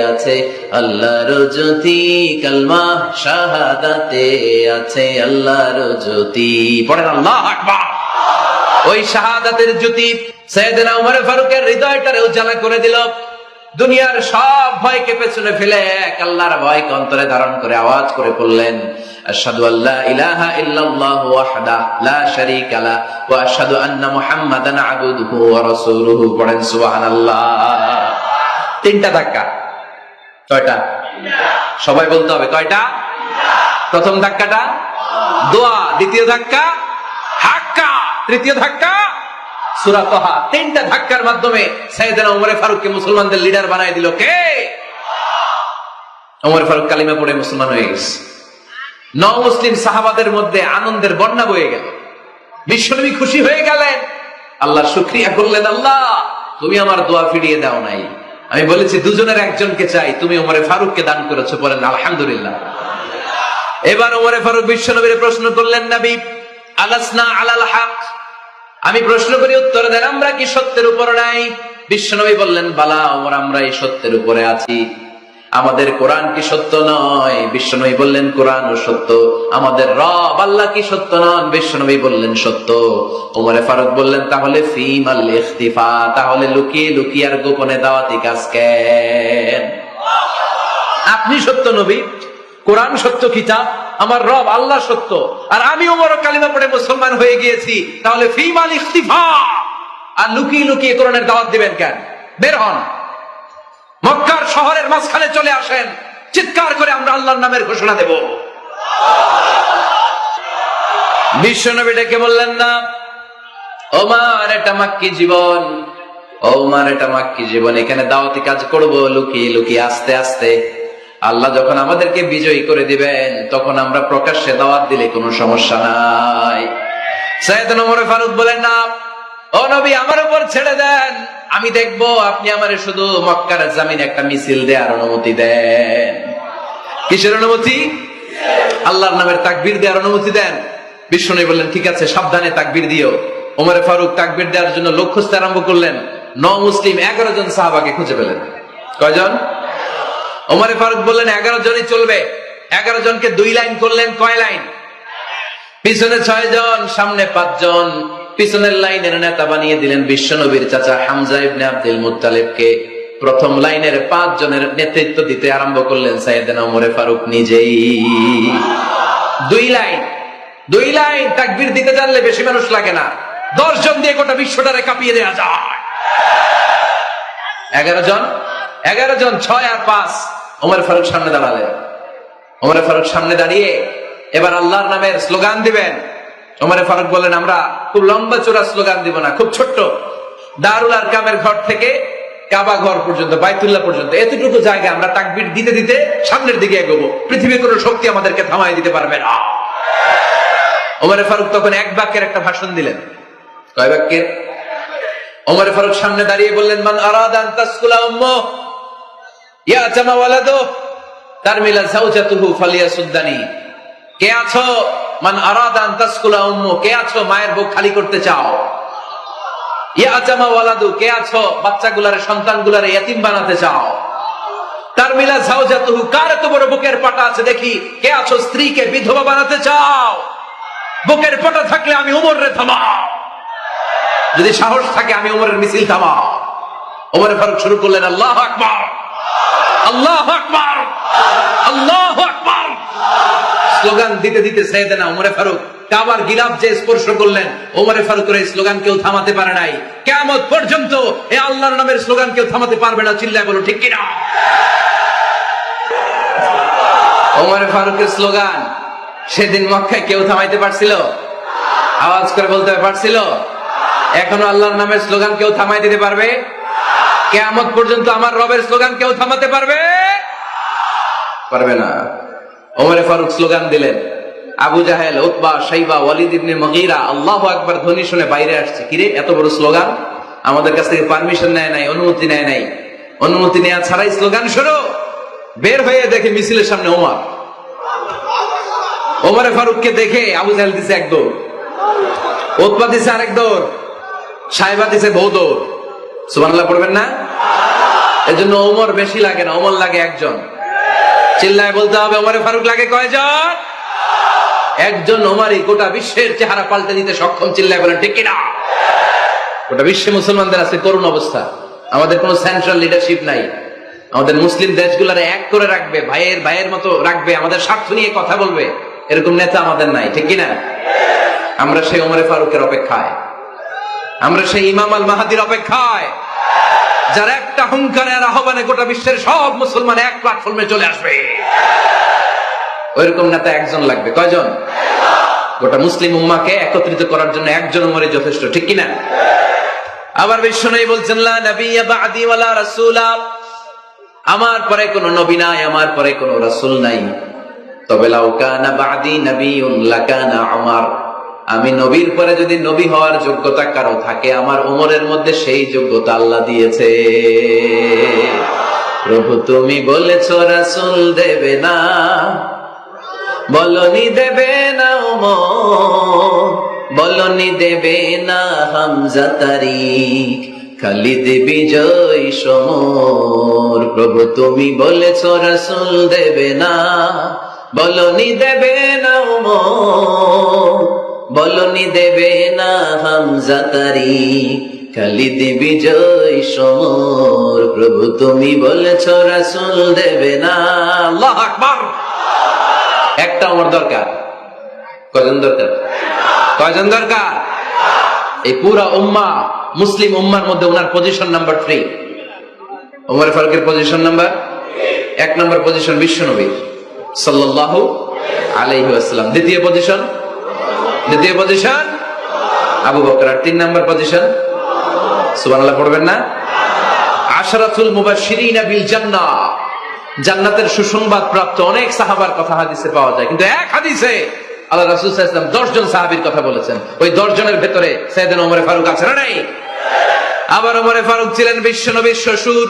আছে আল্লাহর জ্যোতি, কালমা শাহাদাতে আছে আল্লাহর জ্যোতি। পড়েন আল্লাহু আকবার। ওই শাহাদাতের জ্যোতি সাইয়েদনা ওমর ফারুকের হৃদয়টারে উজালা করে দিল। দুনিয়ার সব ভয়কে পেছনে ফেলে এক আল্লাহর ভয়কে অন্তরে ধারণ করে আওয়াজ করে বললেন, আশহাদু আল্লা ইলাহা ইল্লাল্লাহু ওয়াহদাহু লা শারীকা লাহু ওয়া আশহাদু আন্না মুহাম্মাদান আবদুহু ওয়া রাসূলুহু। পড়েন সুবহানাল্লাহ। 3টা ধাক্কা। কয়টা? সবাই বলতে হবে কয়টা? প্রথম ধাক্কাটা দোয়া, দ্বিতীয় ধাক্কা হাক্কা, তৃতীয় ধাক্কা সূরা তাহা। তিনটা ধাক্কার মাধ্যমে সাইয়েদনা ওমর ফারুককে মুসলমানদের লিডার বানায় দিল কে? ওমর ফারুক কালিমা পড়ে মুসলমান হয়ে গেছে। মুসলিম সাহাবাদের মধ্যে আনন্দের বন্যা বয়ে গেল। বিশ্বনবী খুশি হয়ে গেলেন, আল্লাহর শুকরিয়া করলেন, আল্লাহ তুমি আমার দোয়া ফিরিয়ে দাও নাই। আমি বলেছি দুজনের একজনকে চাই, তুমি ওমরে ফারুককে দান করেছো, বলেন আলহামদুলিল্লাহ। এবার ওমরে ফারুক বিশ্বনবীর প্রশ্ন করলেন, নবী আলাসনা আলাল হক, আমি প্রশ্ন করি উত্তর দেন, আমরা কি সত্যের উপর নাই? বিশ্বনবী বললেন, বালা ওমর, আমরা এই সত্যের উপরে আছি। আমাদের কোরআন কি সত্য নয়? বিশ্বনবী বললেন, কোরআন ও সত্য। আমাদের রব আল্লাহ কি সত্য নন? বিশ্বনবী বললেন, সত্য। ওমরে ফারুক বললেন, তাহলে ফিমাল ইখতিফা, তাহলে লুকিয়ে লুকিয়ে আর গোপনে দাওয়াতি কাজ কেন? আপনি সত্য নবী, কোরআন সত্য কিতাব, আমার রব আল্লাহ সত্য, আর আমি ওমর কালিমা পড়ে মুসলমান হয়ে গিয়েছি, তাহলে ফিমাল ইখতিফা, আর লুকিয়ে লুকিয়ে কোরআনের দাওয়াত দিবেন কেন? বের হন, মক্কার শহরের মাঝখানে চলে আসেন, চিৎকার করে আমরা আল্লাহর নামের ঘোষণা দেব। বিশ্বনবী ডেকে বললেন, না ওমর, এটা মাক্কি জীবন, ওমর এটা মাক্কি জীবন, এখানে দাওয়াতি কাজ করব লুকিয়ে লুকিয়ে, আস্তে আস্তে। আল্লাহ যখন আমাদেরকে বিজয়ী করে দিবেন, তখন আমরা প্রকাশ্যে দাওয়াত দিলে কোনো সমস্যা নাই। সাইয়েদনা ওমর ফারুক বলেন, না ও নবী, আমার উপর ছেড়ে দেন, আমি দেখবো আপনি আমারে শুধু মক্কার জামিনে একটা মিছিল দেওয়ার অনুমতি দেন। কিসের অনুমতি? আল্লাহর নামের তাকবীর দেওয়ার অনুমতি দেন। বিশ্বনবী বললেন, ঠিক আছে, সাবধানে তাকবীর দিও। ওমর ফারুক তাকবীর দেওয়ার জন্য লোক খুঁজতে আরম্ভ করলেন। মুসলিম 11 জন সাহাবাকে খুঁজে পেলেন। কয়জন? ওমর ফারুক বললেন 11 জনই চলবে। 11 জনকে 2 লাইন করলেন। কয় লাইন? পিছনে 6 জন, সামনে 5 জন। পিছনের লাইনের নেতা বানিয়ে দিলেন বিশ্বনবীর চাচা হামজা ইবনে আব্দুল মুত্তালিবকে। প্রথম লাইনের 5 জনের নেতৃত্ব দিতে আরম্ভ করলেন সাইয়েদনা ওমর ফারুক নিজেই। 2 লাইন তাকবীর দিতে জানলে বেশি মানুষ লাগে না, 10 জন দিয়ে গোটা বিশ্বটারে কাঁপিয়ে দেওয়া যায়। 11 জন 6 আর 5। ওমর ফারুক সামনে দাঁড়ালেন। ওমর ফারুক সামনে দাঁড়িয়ে এবার আল্লাহর নামের স্লোগান দিবেন। ওমর ফারুক বলেন, আমরা খুব লম্বা চূড়া স্লোগান দিব না, খুব ছোট্ট, দারুল আরকামের ঘর থেকে কাবা ঘর পর্যন্ত, বাইতুল্লাহ পর্যন্ত, এতটুকু জায়গা আমরা তাকবীর দিতে দিতে সামনের দিকে এগোবো, পৃথিবীর কোনো শক্তি আমাদেরকে থামাই দিতে পারবে না। ওমর ফারুক তখন 1 বাক্যের একটা ভাষণ দিলেন। কয় বাক্যের? ওমর ফারুক সামনে দাঁড়িয়ে বললেন, মান আরাদা আন তাসকুলা উম্মু ইয়াতামা ওয়ালাদু তারমিলা যাওজাতুহু ফালিয়াসুদ্দানি। কে আছো? মান আরাদা আন তাসকুলা উম্মু, কে আছো মায়ের বুক খালি করতে চাও? ইয়াতামা ওয়ালাদু, কে আছো বাচ্চাগুলারে, সন্তানগুলারে ইতিম বানাতে চাও? তারমিলা যাওজাতুহু, কার এত বড় বুকের পাটা আছে দেখি, কে আছো স্ত্রীকে বিধবা বানাতে চাও? বুকের পাটা থাকলে আমি ওমরের থামাও, যদি সাহস থাকে আমি ওমরের মিছিল থামাও। ওমর ফারুক শুরু করলেন, আল্লাহু আকবার, আল্লাহু আকবার, আল্লাহু আকবার। স্লোগান দিতে দিতে সাইয়েদনা ওমর ফারুক কাবার গিলাফ যে স্পর্শ করলেন, ওমর ফারুকের এই স্লোগান কেউ থামাতে পারে নাই। কিয়ামত পর্যন্ত এই আল্লাহর নামের স্লোগান কেউ থামাতে পারবে না। চিল্লায় বলো ঠিক কিনা? ওমর ফারুকের স্লোগান সেদিন মক্কায় কেউ থামাইতে পারছিল? আওয়াজ করে বলতে পারছিল? এখনো আল্লাহর নামের স্লোগান কেউ থামাই দিতে পারবে? কিয়ামত পর্যন্ত আমার রবের স্লোগান কেউ থামাতে পারবে? পারবে না। ওমর ফারুক স্লোগান দিলেন। আবু জাহেল, উতবা, শাইবা, ওয়ালিদ ইবনে মুগীরা আল্লাহু আকবার ধ্বনি শুনে বাইরে আসছে। কিরে, এত বড় স্লোগান, আমাদের কাছ থেকে পারমিশন নেয় নাই, অনুমতি নেয় নাই। অনুমতি নেওয়া ছাড়াই স্লোগান শুরু। বের হয়ে দেখে মিছিলের সামনে ওমর। ওমর ফারুককে দেখে আবু জাহেল দিছে 1 দৌড়, উতবা দিছে আরেক দৌড়, শাইবা দিছে বহু দৌড়। সুবহানাল্লাহ পড়বেন না? এজন্য ওমর বেশি লাগে না, ওমর লাগে 1 জন। চিল্লায় বলতে হবে, ওমর ফারুক লাগে কয়জন? 1 জন। ওমরই গোটা বিশ্বের চেহারা পাল্টে দিতে সক্ষম। চিল্লায় বলেন ঠিক কিনা? গোটা বিশ্বে মুসলমানদের আছে করুণ অবস্থা। আমাদের কোনো সেন্ট্রাল লিডারশিপ নাই। আমাদের মুসলিম দেশগুলোরে এক করে রাখবে, ভাইয়ের ভাইয়ের মতো রাখবে, আমাদের স্বার্থ নিয়ে কথা বলবে, এরকম নেতা আমাদের নাই। ঠিক কিনা? আমরা সেই ওমর ফারুকের অপেক্ষায়, আমরা সেই ইমাম আল মাহাদির অপেক্ষায়, যার একটা হুঙ্কারের আহ্বানে গোটা বিশ্বের সব মুসলমান এক প্ল্যাটফর্মে চলে আসবে। ওইরকম নেতা একজন লাগবে। কয়জন? গোটা মুসলিম উম্মাকে একত্রিত করার জন্য একজন উমরই যথেষ্ট, ঠিক কিনা? আবার বিশ্বনবী বলছেন, লা নাবিয়্যা বা'দি ওয়ালা রাসূলা, আমার পরে কোনো নবী নাই, আমার পরে কোনো রাসূল নাই। তবে লাউ কানা বা'দি নাবিয়্যুন লাকানা উমর, আমি নবীর পরে যদি নবী হওয়ার যোগ্যতা কারো থাকে, আমার উমরের মধ্যে সেই যোগ্যতা আল্লাহ দিয়েছে। প্রভু তুমি বলেছো রাসূল দেবে না, বলনি দেবে না উমর, বলনি দেবে না হামজা তারিক, খালিদ বিজয় সমর। প্রভু তুমি বলেছো রাসূল দেবে না, বলনি দেবে না উমর, বলনি দেবে না হামজা তারিক, খালিদ বিজয় সমর। প্রভু তুমি বলেছো রাসূল দেবে না। আল্লাহু আকবার। একটা ওমর দরকার। কয়জন দরকার? কয়জন দরকার? এই পুরা উম্মাহ, মুসলিম উম্মার মধ্যে ওনার পজিশন নাম্বার 3। ওমর ফারুকের পজিশন নাম্বার 1 নম্বর পজিশন বিশ্বনবী সাল্লাল্লাহু আলাইহি ওয়াসাল্লাম। দ্বিতীয় পজিশন আবু বকর। আর 3 নম্বর পজিশন সুবহানাল্লাহ পড়বেন না? আশরাতুল মুবাশশিরিনা বিল জান্নাহ, জান্নাতের সুসংবাদ প্রাপ্ত অনেক সাহাবার কথা হাদিসে পাওয়া যায়, কিন্তু এক হাদিসে আল্লাহ রাসূল সাল্লাল্লাহু আলাইহি ওয়াসাল্লাম 10 জন সাহাবীর কথা বলেছেন। ওই 10 জনের ভেতরে সাইয়েদনা ওমর ফারুক আছে না নাই? আবার ওমর ফারুক ছিলেন বিশ্বনবীর শ্বশুর।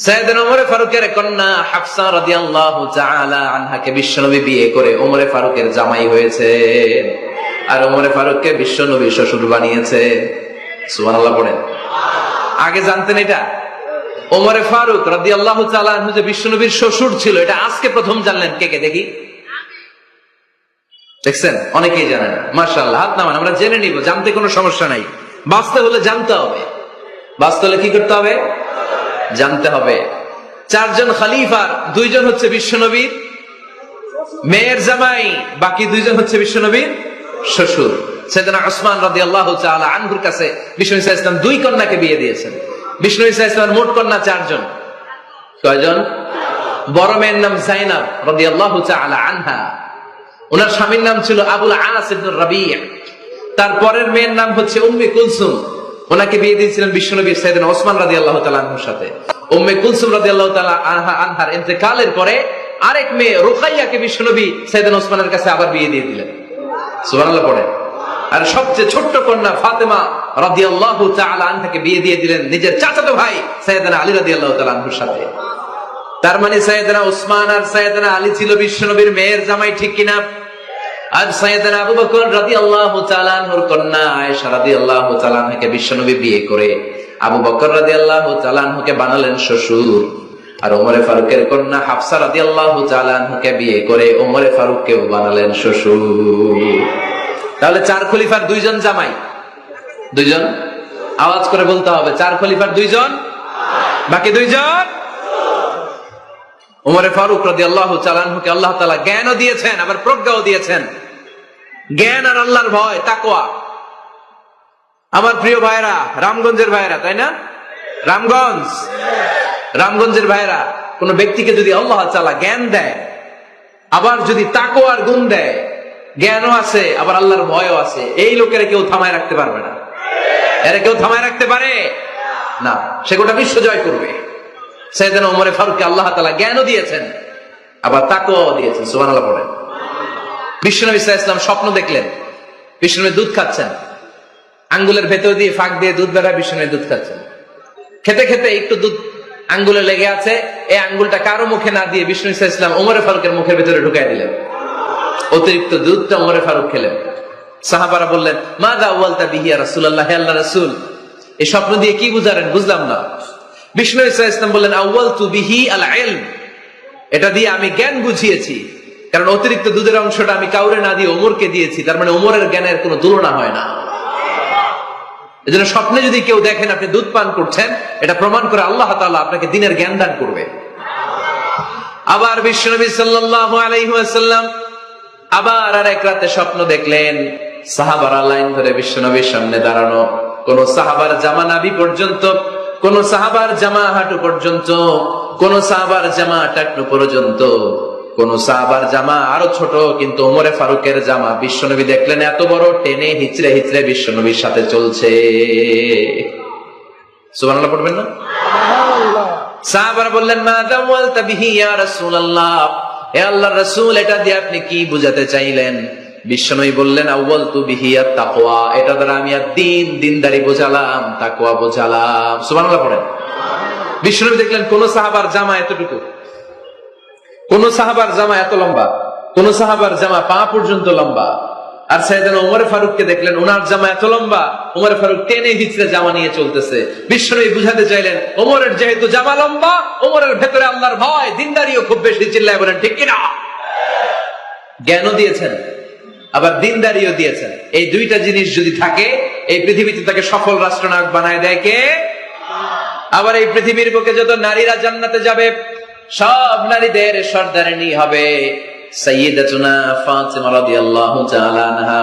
সাইয়েদনা ওমর ফারুকের কন্যা হাফসা রাদিয়াল্লাহু তাআলা আনহাকে বিশ্বনবী বিয়ে করে ওমর ফারুকের জামাই হয়েছে, আর ওমর ফারুককে বিশ্বনবী শ্বশুর বানিয়েছে। সুবহানাল্লাহ পড়েন। আগে জানতেন এটা? ওমর ফারুক রাদিয়াল্লাহু তাআলা আনহু যে বিশ্বনবীর শ্বশুর ছিল, এটা আজকে প্রথম জানলেন। কে কে দেখি? দেখছেন? অনেকেই জানেন। মাশাআল্লাহ, হাত নামান, আমরা জেনে নিব, জানতে কোনো সমস্যা নাই। বাঁচতে হলে জানতে হবে। বাঁচতে হলে কি করতে হবে? জানতে হবে। 4 জন খলিফার 2 জন হচ্ছে বিশ্বনবীর মেয়ের জামাই, বাকি 2 জন হচ্ছে বিশ্বনবীর শ্বশুর। সাইয়েদনা উসমান রাদিয়াল্লাহু তাআলা আনহুর কাছে বিশ্বনবী সাল্লাল্লাহু আলাইহি ওয়াসাল্লাম 2 কন্যাকে বিয়ে দিয়েছেন। বিশ্বনবী সাল্লাল্লাহু আলাইহি ওয়াসাল্লাম মোট কন্যা 4 জন। কয়জন? বড় মেয়ের নাম যায়েনব রাদিয়াল্লাহু তাআলা আনহা, ওনার স্বামীর নাম ছিল আবুল আস ইবনে রাবি'। তারপরের মেয়ের নাম হচ্ছে উম্মে কুলসুম, ওনাকে বিয়ে দিয়েছিলেন বিশ্বনবী সাইয়েদনা ওসমান রাদিয়াল্লাহু তাআলা আনহুর সাথে। উম্মে কুলসুম রাদিয়াল্লাহু তাআলা আনহার ইন্তেকালের পরে আরেক মেয়ে রুকাইয়াকে বিশ্বনবী সাইয়েদনা ওসমানের কাছে আবার বিয়ে দিয়ে দিলেন। সুবহানাল্লাহ পড়ে। আর সবচেয়ে ছোট্ট কন্যা ফাতেমা রাদিয়াল্লাহু তাআলা আনহাকে বিয়ে দিয়ে দিলেন নিজের চাচাতো ভাই সাইয়েদনা আলী রাদিয়াল্লাহু তাআলা আনহুর সাথে। তার মানে সাইয়েদনা ওসমান আর সাইয়েদনা আলী ছিল বিশ্বনবীর মেয়ের জামাই, ঠিক কিনা? আর সাইয়েদনা আবু বকর রাদিয়াল্লাহু তাআলা আনহুর কন্যা আয়েশা রাদিয়াল্লাহু তাআলা আনহাকে বিশ্বনবী বিয়ে করে আবু বকর রাদিয়াল্লাহু তাআলা আনহুকে বানালেন শ্বশুর। আর ওমর ফারুকের কন্যা হাফসা রাদিয়াল্লাহু তাআলা আনহাকে বিয়ে করে ওমর ফারুককেও বানালেন শ্বশুর। তাহলে 4 খলিফার 2 জন জামাই। 2 জন? আওয়াজ করে বলতে হবে, 4 খলিফার 2 জন, বাকি 2 জন। ওমর ফারুক রাদিয়াল্লাহু তাআলা আনহুকে আল্লাহ তাআলা জ্ঞানও দিয়েছেন, আবার প্রজ্ঞাও দিয়েছেন। জ্ঞান আর আল্লাহর ভয়, তাকওয়া। আমার প্রিয় ভাইরা, রামগঞ্জের ভাইরা, তাই না? রামগঞ্জের ভাইরা, কোন ব্যক্তিকে যদি আল্লাহ তাআলা জ্ঞান দেয়, আবার যদি তাকওয়ার গুণ দেয়, জ্ঞানও আছে আবার আল্লাহর ভয়ও আছে, এই লোকের কেউ থামায় রাখতে পারবে না। এরা কেউ থামায় রাখতে পারে না, সে গোটা বিশ্ব জয় করবে। সাইয়েদনা ওমর ফারুককে আল্লাহ তাআলা জ্ঞানও দিয়েছেন, আবার তাকওয়াও দিয়েছেন। সুবহানাল্লাহ পড়েন। বিশ্বনবী সাল্লাল্লাহু আলাইহি ওয়াসাল্লাম স্বপ্ন দেখলেন, বিশ্বনবী দুধ খাচ্ছেন, আঙ্গুলের ভেতর দিয়ে ফাঁক দিয়ে দুধ বেরোয়, বিশ্বনবী দুধ খাচ্ছেন। খেতে খেতে একটু দুধ আঙ্গুলে লেগে আছে, এই আঙ্গুলটা কারো মুখে না দিয়ে বিশ্বনবী সাল্লাল্লাহু আলাইহি ওয়াসাল্লাম ওমর ফারুকের মুখের ভেতরে ঢুকাই দিলেন। অতিরিক্ত দুধটা ওমর ফারুক খেলেন। সাহাবারা বললেন, মাযা আওয়ালতা বিহি ইয়া রাসূলুল্লাহ, হে আল্লাহর রাসূল, এই স্বপ্ন দিয়ে কি বুঝালেন? বুঝলাম না। বিষ্ণু ইসা ইসলাম বললেন, আউয়ালতু বিহি আল ইলম, এটা দিয়ে আমি জ্ঞান বুঝিয়েছি, কারণ অতিরিক্ত দুধের অংশটা আমি কাউরে না দিয়ে ওমরকে দিয়েছি, তার মানে ওমরের জ্ঞানের কোনো তুলনা হয় না। এজন্য স্বপ্নে যদি কেউ দেখেন আপনি দুধ পান করছেন, এটা প্রমাণ করে আল্লাহ তাআলা আপনাকে দ্বীনের জ্ঞান দান করবে। আবার বিশ্বনবী সাল্লাল্লাহু আলাইহি ওয়াসাল্লাম আবার আরেক রাতে স্বপ্ন দেখলেন, সাহাবারা লাইন ধরে বিশ্বনবীর সামনে দাঁড়ানো, কোন সাহাবার জামা নাভি পর্যন্ত, কোন সাহাবার জামা হাঁটু পর্যন্ত, কোন সাহাবার জামা টাকনু পর্যন্ত, কোন সাহাবার জামা আরো ছোট, কিন্তু ওমরে ফারুকের জামা বিশ্বনবী দেখলেন এত বড়, টেনে হিচড়ে হিচড়ে বিশ্বনবীর সাথে চলছে। সুবহানাল্লাহ পড়বেন না? সাহাবারা বললেন, মা দাওয়ালতা বিহি ইয়া রাসূলুল্লাহ, হে আল্লাহর রাসূল, এটা দিয়ে আপনি কি বুঝাতে চাইলেন? বিশ্বনবী বললেন, আউয়ালতু বিহি আত-তাকওয়া, এটা দ্বারা আমি দিনদারি বোঝালাম, তাকওয়া বোঝালাম। সুবহানাল্লাহ পড়েন। বিশ্বনবী দেখলেন কোন সাহাবার জামা এতটুকু, কোন সাহাবার জামা এত লম্বা, কোন সাহাবার জামা পা পর্যন্ত লম্বা। আর সাইয়েদনা ওমরে ফারুককে দেখলেন ওনার জামা এত লম্বা, ওমরে ফারুক টেনে হিচড়ে জামা নিয়ে চলতেছে। বিশ্বনবী বুঝাতে চাইলেন, ওমরের যেহেতু জামা লম্বা, ওমরের ভেতরে আল্লাহর ভয়, দিনদারিও খুব বেশি। চিল্লায় বলেন ঠিক কিনা? জ্ঞানও দিয়েছেন, আবার দিনদারিও দিয়েছেন। এই দুইটা জিনিস যদি থাকে, এই পৃথিবীতে তাকে সফল রাষ্ট্রনায়ক বানায় দেয় কে? আবার এই পৃথিবীর বুকে যত নারীরা জান্নাতে যাবে, সব নারীদের সর্দারিনী হবে সাইয়্যিদাতুনা ফাতিমা রাদিয়াল্লাহু তাআলা আনহা।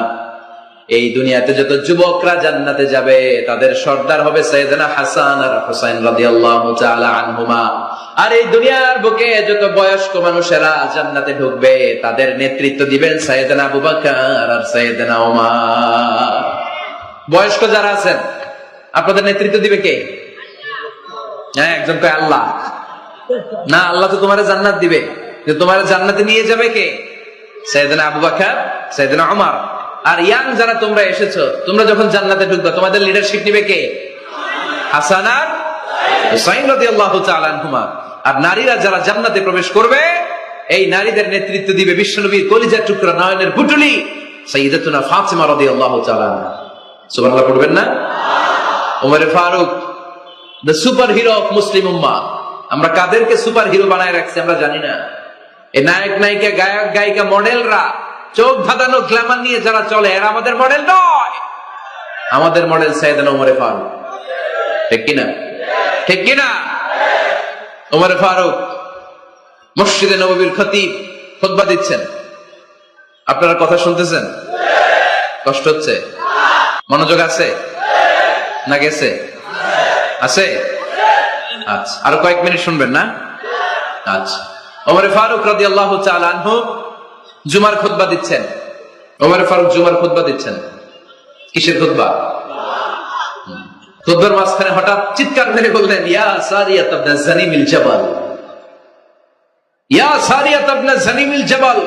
এই দুনিয়াতে যত যুবকরা জান্নাতে যাবে, তাদের সর্দার হবে সাইয়েদনা হাসান আর হুসাইন রাদিয়াল্লাহু তাআলা আনহুমা। আর এই দুনিয়ার বুকে যত বয়স্ক মানুষেরা জান্নাতে ঢুকবে, তাদের নেতৃত্ব দিবেন সাইয়েদনা আবু বকর আর সাইয়েদনা ওমর। বয়স্ক যারা আছেন, আপনাদের নেতৃত্ব দিবে কে? হ্যাঁ, একজন কয় আল্লাহ। না, আল্লাহ তো তোমার জান্নাত দিবে, যে তোমার জান্নাতে নিয়ে যাবে কে? সাইয়েদনা আবু বকর, সাইয়েদনা ওমর। আর ইয়াং যারা তোমরা এসেছো, তোমরা যখন জান্নাতে ঢুকবে, তোমাদের লিডারশিপ নিবে কে? হাসান আর হুসাইন রাদিয়াল্লাহু তাআলা আনহুমা। আর নারীরা যারা জান্নাতে প্রবেশ করবে, এই নারীদের নেতৃত্ব দিবে বিশ্বনবীর কলিজার টুকরা, নয়নের পুটুলি সাইয়্যিদাতুনা ফাতিমা রাদিয়াল্লাহু তাআলা আনহা। সুবহানাল্লাহ পড়বেন না? Omar Farooq, the super hero of Muslim ummah. আমরা কাদেরকে সুপার হিরো বানায় রাখছি আমরা জানি না। এই নায়ক নায়িকা, গায়ক গায়িকা, মডেলরা, চোখ ধাঁধানো গ্ল্যামার নিয়ে যারা চলে, এরা আমাদের মডেল নয়। আমাদের মডেল সাইয়েদনা ওমর ফারুক। ঠিক কিনা? ঠিক কিনা? ওমর ফারুক মসজিদে নববীর খতিব, খুতবা দিচ্ছেন। আপনারা কথা শুনতেছেন? কষ্ট হচ্ছে? মনোযোগ আছে না গেছে? আছে? আচ্ছা, আরো কয়েক মিনিট শুনবেন না? আচ্ছা। ওমর ফারুক রাদিয়াল্লাহু তাআলা আনহু জুমার খুতবা দিচ্ছেন। ওমর ফারুক জুমার খুতবা দিচ্ছেন। কিসের খুতবা? খুতবার মাঝখানে হঠাৎ চিৎকার মেরে বললেন, ইয়া সারিয়াত ইবনে জানিমিল জাবাল, ইয়া সারিয়াত ইবনে জানিমিল জাবাল,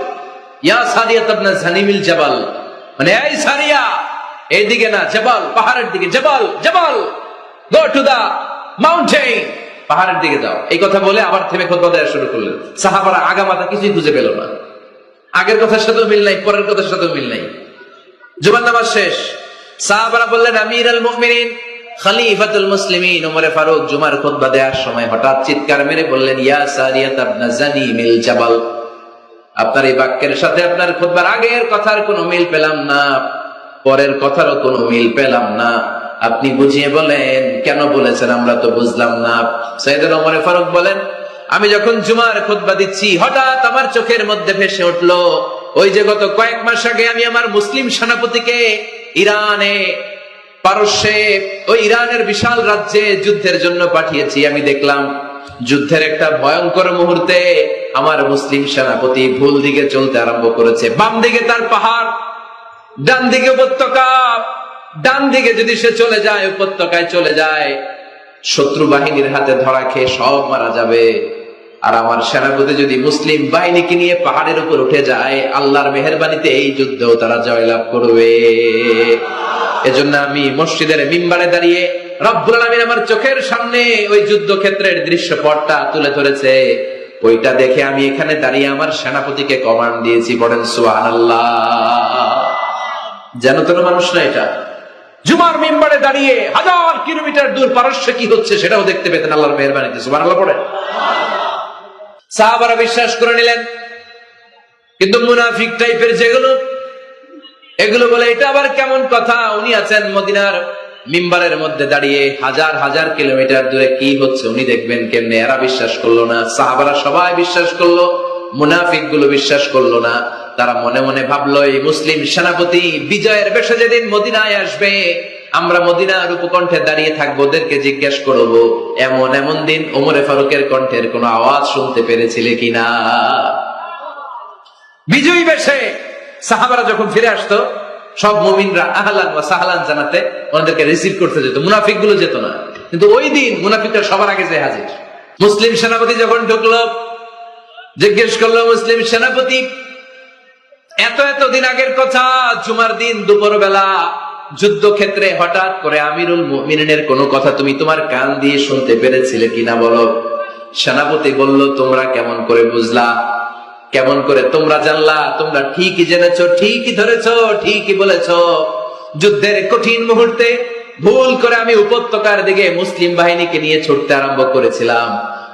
ইয়া সারিয়াত ইবনে জানিমিল জাবাল। মানে এই সারিয়া, এইদিকে না, জাবাল পাহাড়ের দিকে, জাবাল জাবাল, গো টু দা মাউন্টেন, পাহাড়ের দিকে যাও। এই কথা বলে আবার থেমে খুতবা দেওয়া শুরু করলেন। সাহাবারা আগামাথা কিছুই খুঁজে পেল না। আগের কথার সাথেও মিল নাই, পরের কথার সাথেও মিল নাই। জুমার নামাজ শেষ। সাহাবারা বললেন, আমিরুল মুমিনিন, খলিফাতুল মুসলিমিন ওমর ফারুক জুমার খুতবা দেওয়ার সময় হঠাৎ চিৎকার মেরে বললেন, ইয়া সারিয়াত ইবনে জানিমিল জাবাল। আপনার এই বাক্যের সাথে আপনার খুতবার আগের কথার কোনো মিল পেলাম না, পরের কথারও কোনো মিল পেলাম না। আপনি বুঝিয়ে বলেন, কেন বলেছেন আমরা তো বুঝলাম না। সাইয়েদনা ওমর ফারুক বলেন, আমি যখন জুমার খুতবা দিচ্ছি, হঠাৎ আমার চোখের মধ্যে ভেসে উঠলো ওই যে গত কয়েক মাস আগে আমি আমার মুসলিম সেনাপতিকে ইরানে, পারস্যে, ওই ইরানের বিশাল রাজ্যে যুদ্ধের জন্য পাঠিয়েছি। আমি দেখলাম যুদ্ধের একটা ভয়ঙ্কর মুহূর্তে আমার মুসলিম সেনাপতি ভুল দিকে চলতে আরম্ভ করেছে। বাম দিকে তার পাহাড়, ডান দিকে উপত্যকা। ডান দিকে যদি সে চলে যায়, উপত্যকায় চলে যায়, শত্রু বাহিনীর হাতে ধরা খেয়ে সব মারা যাবে। আর আমার সেনাপতি যদি মুসলিম বাহিনীকে নিয়ে পাহাড়ের উপর উঠে যায়, আল্লাহর মেহেরবানিতে এই যুদ্ধেও তারা জয়লাভ করবে। এজন্য আমি মসজিদের মিম্বারে দাঁড়িয়ে রব্বুল আলামিন আমার চোখের সামনে ওই যুদ্ধক্ষেত্রের দৃশ্যপটটা তুলে ধরেছে, ওইটা দেখে আমি এখানে দাঁড়িয়ে আমার সেনাপতিকে কমান্ড দিয়েছি। পড়েন সুবহানাল্লাহ। যেন তেন মানুষ না, এটা জুমার মিম্বারে দাঁড়িয়ে 1000 কিলোমিটার দূর পারস্যে কি হচ্ছে সেটাও দেখতে পেতেন আল্লাহর মেহেরবানিতে। সুবহানাল্লাহ পড়েন। সাহাবারা বিশ্বাস করে নিলেন, কিন্তু মুনাফিক টাইপের যেগুলো, এগুলো বলে এটা আবার কেমন কথা, উনি আছেন মদিনার মিম্বারের মধ্যে দাঁড়িয়ে, হাজার হাজার কিলোমিটার দূরে কি হচ্ছে উনি দেখবেন কেমনে। এরা বিশ্বাস করলো না। সাহাবারা সবাই বিশ্বাস করলো, মুনাফিক গুলো বিশ্বাস করলো না। তারা মনে মনে ভাবলো, এই মুসলিম সেনাপতি বিজয়ের বেশে যেদিন মদিনায় আসবে, আমরা মদিনার উপকণ্ঠে দাঁড়িয়ে থাকবো, ওদেরকে জিজ্ঞেস করবো এমন এমন দিন ওমরে ফারুকের কণ্ঠের কোন আওয়াজ শুনতে পেরেছিলে কিনা। বিজয়ী বেশে সাহাবারা যখন ফিরে আসতো, সব মুমিনরা আহলান ওয়া সাহলান জানাতে ওনাদেরকে রিসিভ করতে যেত, মুনাফিক গুলো যেত না। কিন্তু ওই দিন মুনাফিকরা সবার আগে যে হাজির। মুসলিম সেনাপতি যখন ঢুকলো, জিজ্ঞেস করলো মুসলিম সেনাপতি, এত দিন আগের কথা, জুমার দিন দুপুর বেলা যুদ্ধক্ষেত্রে হঠাৎ করে আমিরুল মুমিনিনের কোন কথা তুমি তোমার কান দিয়ে শুনতে পেরেছিলে কিনা বলো। সেনাপতি বলল, তোমরা কেমন করে বুঝলা, কেমন করে তোমরা জানলা? তোমরা ঠিকই জেনেছো, ঠিকই ধরেছো, ঠিকই বলেছো। যুদ্ধের কঠিন মুহূর্তে ভুল করে আমি উপত্যকার দিকে মুসলিম বাহিনীকে নিয়ে ছুটতে আরম্ভ করেছিলাম।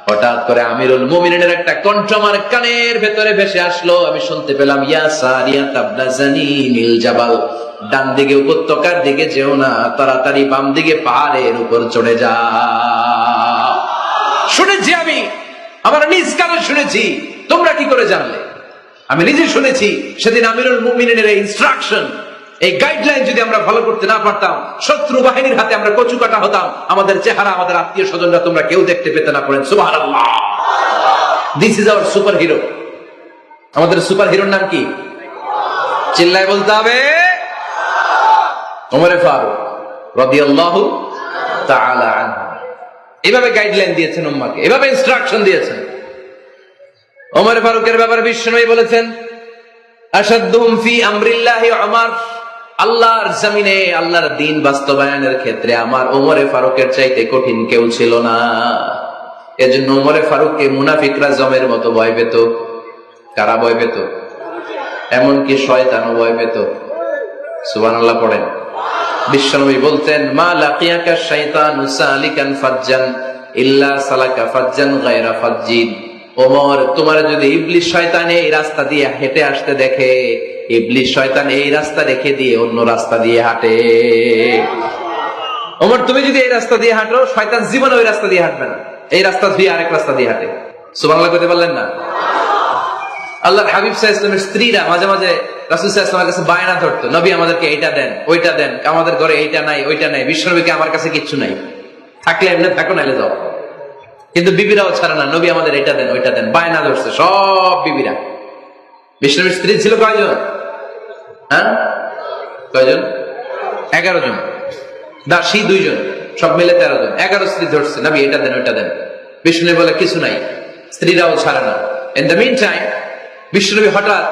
হঠাৎ করে আমিরুল মুমিনিনের একটা কণ্ঠ আমার কানের ভেতরে ভেসে আসলো। আমি শুনতে পেলাম, ইয়া সারিয়া তাবনা জানিনিল জাবাল, ডান দিকে উপত্যকার দিকে যেও না, তাড়াতাড়ি বাম দিকে পাহাড়ের উপর চড়ে যা। শুনেছি আমি, আমার নিজ কানে শুনেছি। তোমরা কি করে জানলে? আমি নিজে শুনেছি। সেদিন আমিরুল মুমিনিনের এই ইনস্ট্রাকশন, এই গাইডলাইন যদি আমরা ফলো করতে না পারতাম, শত্রু বাহিনীর হাতে আমরা কচু কাটা হতাম। আমাদের চেহারা, আমাদের আত্মীয় স্বজনরা তোমরা কেউ দেখতে পেতে না। পড়েন সুবহানাল্লাহ। This is our super hero. আমাদের সুপার হিরোর নাম কি? চিল্লায় বলতে হবে, ওমর ফারুক রাদিয়াল্লাহু তাআলা আনহু। এভাবে গাইডলাইন দিয়েছেন উম্মাহকে, এভাবে ইনস্ট্রাকশন দিয়েছেন। ওমর ফারুকের ব্যাপারে বিশ্বনবী বলেছেন, আশাদ্দুহুম ফি আমরিল্লাহি উমর, আল্লাহর জমিনে আল্লাহর দ্বীন বাস্তবায়নের ক্ষেত্রে আমার ওমরে ফারুকের চাইতে কঠিন কেউ ছিল না। এজন্য ওমরে ফারুককে মুনাফিকরা জমের মতো ভয় পেত। কারা ভয় পেত? এমনকি শয়তানও ভয় পেত। সুবহানাল্লাহ পড়েন। বিশ্বনবী বলতেন, মা লাকিয়াকা শাইতানু সালিকান ফাজ্জান ইল্লা সালাকা ফাজ্জান গায়রা ফাজ্জিন। ওমর, তোমার যদি ইবলিস শয়তান এই রাস্তা দিয়ে হেঁটে আসতে দেখে, ইবলিস শয়তান এই রাস্তা রেখে দিয়ে অন্য রাস্তা দিয়ে হাঁটে। ওমর, তুমি যদি এই রাস্তা দিয়ে হাঁটো, শয়তান জীবনে ওই রাস্তা দিয়ে হাঁটবে না, এই রাস্তা দিয়ে আরেক রাস্তা দিয়ে হাঁটে। সুবহানাল্লাহ করতে পারলেন না? আল্লাহর হাবিব সাল্লাল্লাহু আলাইহি ওয়াসাল্লামের স্ত্রীরা মাঝে মাঝে রাসূল সাল্লাল্লাহু আলাইহি ওয়াসাল্লামের কাছে বায়না ধরতো, নবী আমাদেরকে এইটা দেন, ওইটা দেন, আমাদের ঘরে এইটা নাই, ওইটা নাই। বিশ্বনবীকে, আমার কাছে কিচ্ছু নাই, থাকলে এমনি থাকো, নাইলে যাও। কিন্তু বিবিরাও ছাড়ে না, নবী আমাদের এটা দেন, ওইটা দেন, বায়না ধরছে সব বিবিরা। বিশ্বনবীর স্ত্রী ছিল কয়জন? হ্যাঁ, কয়জন? 11 জন। দাসী 2 জন, সব মিলে 13 জন। 11 স্ত্রী ধরছে, নবী এটা দেন, ওইটা দেন। বিশ্বনবী বলে কিছু নাই, স্ত্রীরাও ছাড়ে না। ইন দ্য মিন টাইম বিশ্বনবী হঠাৎ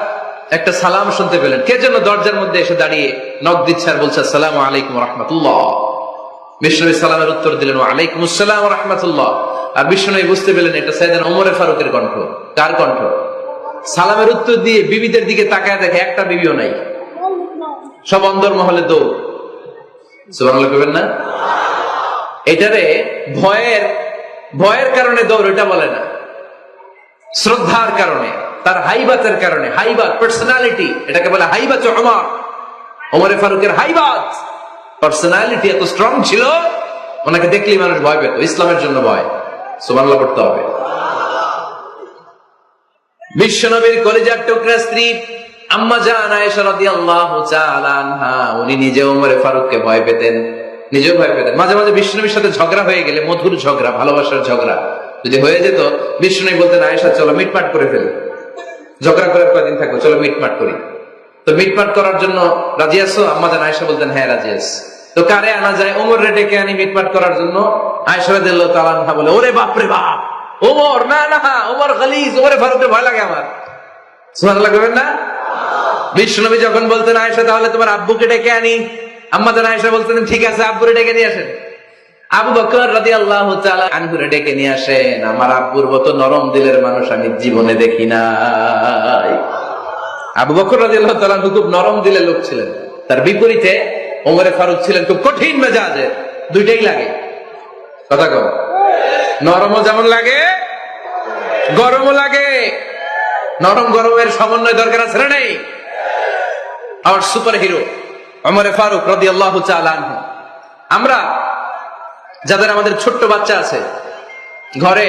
একটা সালাম শুনতে পেলেন। কে যেন দরজার মধ্যে এসে দাঁড়িয়ে নক দিচ্ছে আর বলছে, আসসালামু আলাইকুম ওয়া রাহমাতুল্লাহ। বিশ্বনবী সালামের উত্তর দিলেন, ওয়া আলাইকুম আসসালাম ওয়া রাহমাতুল্লাহ। আর বিশ্বনবী বুঝতে পেলেন এটা সাইয়েদনা ওমরে ফারুকের কণ্ঠ। কার কণ্ঠ? সালামের উত্তর দিয়ে বিবিদের দিকে তাকায় দেখে একটা বিবিও নাই, সব অন্দর মহলে দৌড়। সুবহানাল্লাহ কইবেন না? এটারে ভয়ের কারণে দৌড় এটা বলে না, শ্রদ্ধার কারণে, তার হাইবাতের কারণে। হাইবাত, পার্সোনালিটি, এটাকে বলে হাইবাত ওমর। ওমরে ফারুকের হাইবাত, পার্সোনালিটি এত স্ট্রং ছিল, ওনাকে দেখলেই মানুষ ভয় পেত। ইসলামের জন্য ভয়। সুবহানাল্লাহ পড়তে হবে। বিশ্বনবীর কলিজার টুকরা স্ত্রী আম্মা জান আয়েশা রাদিয়াল্লাহু তাআলা আনহা, উনি নিজে ওমরে ফারুককে ভয় পেতেন, নিজেও ভয় পেতেন। মাঝে মাঝে বিশ্বনবীর সাথে ঝগড়া হয়ে গেলে, মধুর ঝগড়া, ভালোবাসার ঝগড়া যদি হয়ে যেত, বিশ্বনবী বলতেন, আয়েশা চলো মিটমাট করে ফেলি, ঝগড়া করে কয়দিন থাকবো, চলো মিটমাট করি। তো মিটমাট করার জন্য রাজি আছো? আম্মা জান আয়েশা বলতেন, হ্যাঁ রাজি আছি। তো কারে আনা যায়? ওমর রে ডেকে আনি মিটমাট করার জন্য। আয়েশা রাদিয়াল্লাহু তাআলা আনহা বলে, ওরে বাপ রে বাপ, ওমর না না, ওমর গালিজ, ওমরে ফারুকের ভয় লাগে আমার। সুবহানাল্লাহ কইবেন না? বিশ্বনবী যখন বলতেন, আয়েশা তাহলে তোমার আব্বুকে ডেকে আনি, আম্মা জান আয়েশা বলতেন, ঠিক আছে আব্বুরে ডেকে নিয়ে আসেন। আবু বকর রাদিয়াল্লাহু তাআলা আনহুরে ডেকে নিয়ে আসেন। আমার আব্বুর মতো নরম দিলের মানুষ আমি জীবনে দেখি নাই। আবু বকর রাদিয়াল্লাহু তাআলা খুব নরম দিলের লোক ছিলেন। তার বিপরীতে ওমরে ফারুক ছিলেন খুব কঠিন মেজাজের। দুইটাই লাগে, কথা কও। নরমও যেমন লাগে, গরমও লাগে। নরম গরমের সমন্বয় দরকার আছে না নেই? আমার সুপার হিরো ওমরে ফারুক রাদিয়াল্লাহু তাআলা আনহু। আমরা যাদের আমাদের ছোট্ট বাচ্চা আছে, ঘরে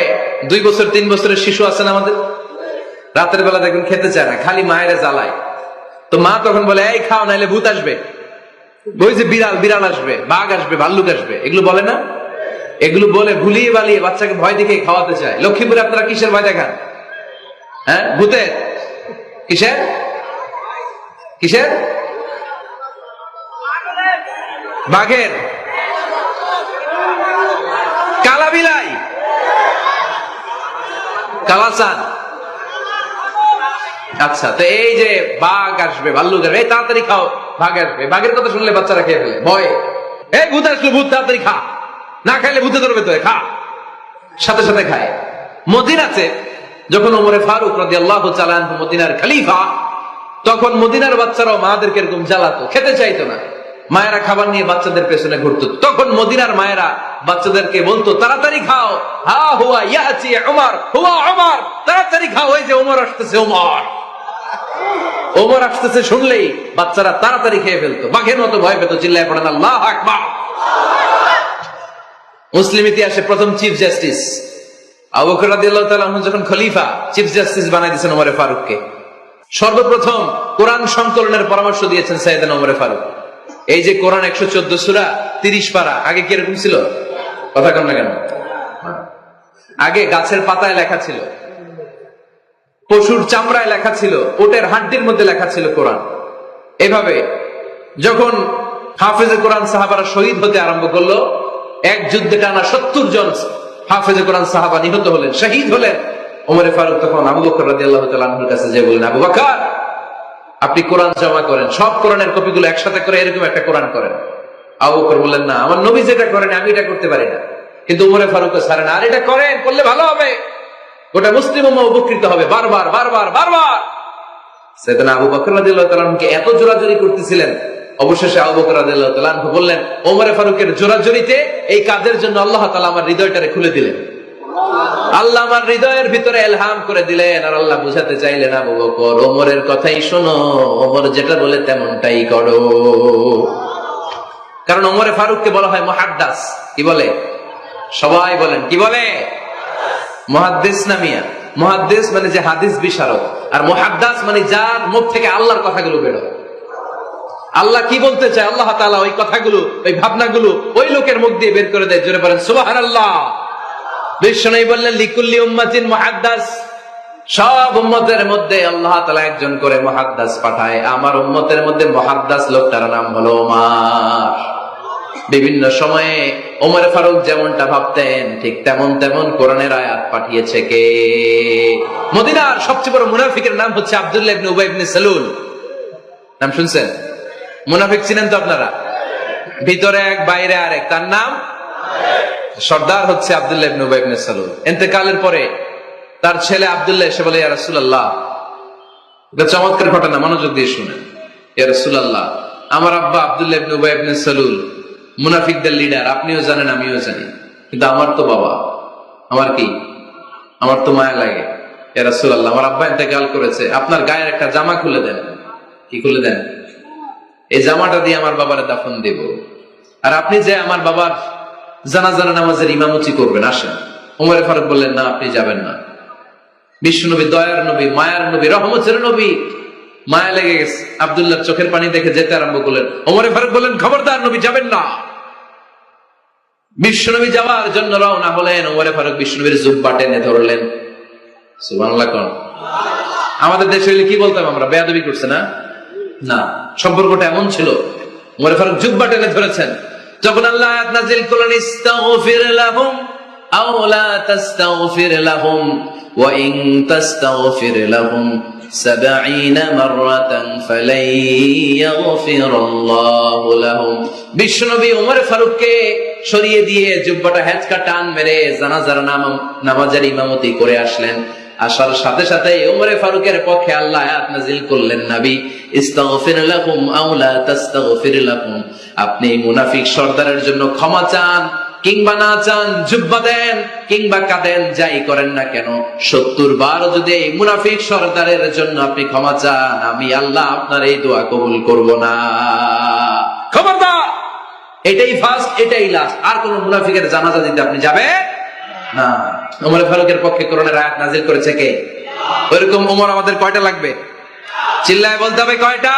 2 বছর 3 বছরের শিশু আছে না আমাদের, রাতের বেলা দেখবেন খেতে চায় না, খালি মায়ের জ্বালায়। তো মা তখন বলে, এই খাও নাইলে ভূত আসবে, ওই যে বিড়াল আসবে, বাঘ আসবে, ভাল্লুক আসবে, এগুলো বলে না? এগুলো বলে ভুলিয়ে বালিয়ে বাচ্চাকে ভয় দেখে খাওয়াতে চায়। লক্ষ্মীপুরে আপনারা কিসের ভয় দেখান? হ্যাঁ, ভূতের। কিসের কিসের? বাঘের? কালা বিলাই? কালাচান? আচ্ছা, তো এই যে বাঘ আসবে, ভাল্লুক আসবে, এই তাড়াতাড়ি খাও, বাঘ আসবে। বাঘের কথা শুনলে বাচ্চারা খেয়ে ফেলে ভয়ে, এই ভূত আসলো, ভূত তাড়াতাড়ি খা, না খাইলে ভূতে ধরবে, তো খা, সাথে সাথে খায়। মদিনাতে যখন ওমরে ফারুক রাদিয়াল্লাহু তাআলা আনহু মদিনার খলিফা, তখন মদিনার বাচ্চারাও মাদেরকে এরকম জ্বালাতো, খেতে চাইতো না। মায়েরা খাবার নিয়ে বাচ্চাদের পেছনে ঘুরতো। তখন মদিনার মায়েরা বাচ্চাদেরকে বলতো, তাড়াতাড়ি খাও, হা হুয়া ইয়াতি উমর, হুয়া উমর, তাড়াতাড়ি খাও, ওই যে ওমর আসতেছে, ওমর, ওমর আসতেছে শুনলেই বাচ্চারা তাড়াতাড়ি খেয়ে ফেলতো, বাঘের মতো ভয় পেত, চিল্লায় পড়েন আল্লাহু আকবার। মুসলিম ইতিহাসে প্রথম চিফ জাস্টিস আবু বকর রাদিয়াল্লাহু তাআলা আনহু যখন খলিফা, চিফ জাস্টিস বানাই দিয়েছেন ওমরে ফারুককে। সর্বপ্রথম কোরআন সংকলনের পরামর্শ দিয়েছেন সাইয়েদনা ওমরে ফারুক। এই যে কোরআন 114 সূরা 30 পারা, আগে কি এরকম ছিল? কথা কন না কেন? আগে গাছের পাতায় লেখা ছিল, পশুর চামড়ায় লেখা ছিল, ওটের হাড্ডির মধ্যে লেখা ছিল কোরআন। এভাবে যখন হাফেজে কোরআন সাহাবারা শহীদ হতে আরম্ভ করলো, এক যুদ্ধে টানা 70 জন হাফেজে কোরআন সাহাবা নিহত হলেন, শহীদ হলেন। ওমরে ফারুক তখন আবু বকর রাদিয়াল্লাহু তাআলা আনহুর কাছে যে বললেন, আবু বকর, আপনি কোরআন জমা করেন, সব কোরআনের কপিগুলো একসাথে করে এরকম একটা কোরআন করেন। আবু বকর বললেন, না, আমার নবী যেটা করেন আমি এটা করতে পারি না। কিন্তু ওমরে ফারুক ছাড়েন, আর এটা করেন, করলে ভালো হবে, গোটা মুসলিম উম্মাহ উপকৃত হবে। বারবার বারবার বারবার সাইয়েদনা আবু বকর রাদিয়াল্লাহু তাআলা আনহুকে এত জোরাজুরি করতেছিলেন, অবশেষে আবু বকর রাদিয়াল্লাহু তাআলা আনহু বললেন, ওমরে ফারুকের জোরাজুরিতে এই কাজের জন্য আল্লাহ তাআলা আমার হৃদয়টারে খুলে দিলেন, আল্লাহ আমার হৃদয়ের ভিতরে ইলহাম করে দিলেন। আর আল্লাহ বুঝাতে চাইলেন, আবু বকর, ওমরের কথাই শোনো, ওমর যেটা বলে তেমনটাই করো। কারণ ওমরে ফারুককে বলা হয় মুহাদ্দিস। কি বলে? সবাই বলেন, কি বলে? মুহাদ্দিস না মিয়া? মুহাদ্দিস মানে যে হাদিস বিশারদ, আর মুহাদ্দিস মানে যার মুখ থেকে আল্লাহর কথাগুলো বেরোয়। আল্লাহ কি বলতে চায়, আল্লাহ তাআলা ওই কথাগুলো, ওই ভাবনাগুলো ওই লোকের মুখ দিয়ে বের করে দেয়। জোরে বলেন সুবহানাল্লাহ। বিশ্বনবী বললেন, লিকুল্লি উম্মাতিন মুহাদ্দিস, সব উম্মতের মধ্যে আল্লাহ তাআলা একজন করে মুহাদ্দিস পাঠায়। আমার উম্মতের মধ্যে মুহাদ্দিস লোকটার নাম হলো ওমর। বিভিন্ন সময়ে ওমর ফারুক যেমনটা ভাবতেন, ঠিক তেমন তেমন কোরআনের আয়াত পাঠিয়েছে কে? মদিনার সবচেয়ে বড় মুনাফিকের নাম হচ্ছে আব্দুল্লাহ ইবনে উবাই ইবনে সালুল। নাম শুনছেন? মুনাফিক চিনেন তো আপনারা? ভিতরে এক, বাইরে আরেক, তার নাম সর্দার হচ্ছে আব্দুল্লাহ ইবনে উবাই ইবনে সালুল। ইন্তেকালের পরে তার ছেলে আব্দুল্লাহ এসে বলে, ইয়া রাসূলুল্লাহ, এটা চমৎকার ঘটনা, মনোযোগ দিয়ে শুনেন। ইয়া রাসূলুল্লাহ, আমার আব্বা আব্দুল্লাহ ইবনে উবাই ইবনে সালুল মুনাফিকদের লিডার, আপনিও জানেন আমিও জানি, কিন্তু আমার তো বাবা, আমার কি, আমার তো মায়া লাগে। ইয়া রাসূলুল্লাহ, আমার আব্বা ইন্তেকাল করেছে, আপনার গায়ের একটা জামা খুলে দেন। কি খুলে দেন? এই জামাটা দিয়ে আমার বাবারে দাফন দেব, আর আপনি যে আমার বাবার জানাজা নামাজের ইমামতি করবেন, আসেন। ওমরে ফারুক বললেন, না, আপনি যাবেন না। বিশ্বনবী দয়ার নবী, মায়ার নবী, রহমতের নবী, মায়া লেগে গেছে, আব্দুল্লাহর চোখের পানি দেখে যেতে আরম্ভ করলেন। ওমরে ফারুক বললেন, খবরদার, নবী যাবেন না। বিশ্বনবী যাওয়ার জন্য রওনা হলেন। ওমরে ফারুক বিশ্বনবীর জুব্বা টেনে ধরলেন। সুবহানাল্লাহ কোন? আমাদের দেশে কি বলতাম আমরা, বেয়াদবি করছে না? না, সম্পর্কটা এমন ছিল। ওমরে ফারুক জুব্বা টেনে ধরেছেন। যখন আল্লাহ আয়াত নাযিল করলেন, ইস্তাগফির লাহুম আও লা তাস্তাগফির লাহুম ওয়া ইন তাস্তাগফির লাহুম 70 মাররাতান ফালাই ইয়াগফিরাল্লাহু লাহুম। বিশ্বনবী ওমর ফারুককে সরিয়ে দিয়ে জুব্বাটা হ্যাচকা টান মেরে জানাজার নামাজের ইমামতি করে আসলেন। আসার সাথে সাথে ওমরে ফারুকের পক্ষে আল্লাহ আয়াত নাযিল করলেন, নবী, ইস্তাগফির লাহুম আও লা তাস্তাগফির লাহুম, আপনি মুনাফিক সর্দারের জন্য ক্ষমা চান কিংবা না চান, জুব্বা দেন কিংবা কাঁদেন, যাই করেন না কেন, 70 বার যদি এই মুনাফিক সর্দারের জন্য আপনি ক্ষমা চান, আমি আল্লাহ আপনার এই দোয়া কবুল করব না। খবরদার, এটাই ফার্স্ট, এটাই লাস্ট, আর কোন মুনাফিকের জানাজা দিতে আপনি যাবেন না। ওমর ফারুকের পক্ষে কোরআনের আয়াত নাযিল করেছে কে? ওইরকম ওমর আমাদের কয়টা লাগবে? চিল্লায় বলতে হবে কয়টা?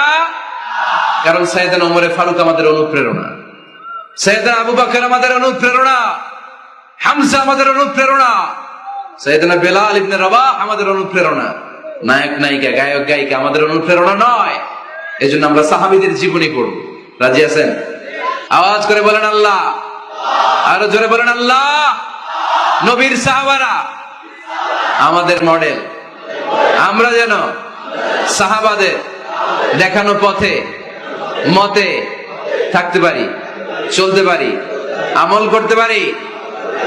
কারণ সাইয়েদনা ওমর ফারুক আমাদের অনুপ্রেরণা, সাইয়েদনা আবু বকর আমাদের অনুপ্রেরণা, হামজা আমাদের অনুপ্রেরণা, সাইয়েদনা বেলাল ইবনে রাবাহ আমাদের অনুপ্রেরণা। নায়ক নায়িকা, গায়ক গায়িকা আমাদের অনুপ্রেরণা নয়। এজন্য আমরা সাহাবীদের জীবনী পড়ব। রাজি আছেন? আওয়াজ করে বলেন আল্লাহ, আরো জোরে বলেন আল্লাহ। নবীর সাহাবারা আমাদের মডেল। আমরা যেন সাহাবাদের দেখানো পথে মতে থাকতে পারি, চলতে পারি, আমল করতে পারি,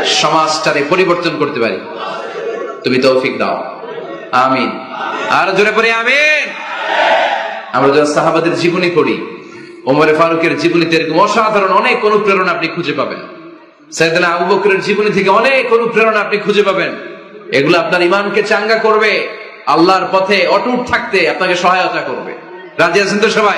সমাজটারে পরিবর্তন করতে পারি। তুমি তৌফিক দাও, আমিন। আর জোরে পড়ি আমিন। আমরা যখন সাহাবাদের জীবনী পড়ি, ওমর ফারুকের জীবনীতে এরকম অসাধারণ অনেক অনুপ্রেরণা আপনি খুঁজে পাবেন। সাইয়েদনা আবু বকরের জীবনী থেকে অনেক অনুপ্রেরণা আপনি খুঁজে পাবেন। এগুলো আপনার ঈমানকে চাঙ্গা করবে, আল্লাহর পথে অটুট থাকতে আপনাকে সহায়তা করবে। রাজি আছেন তো সবাই?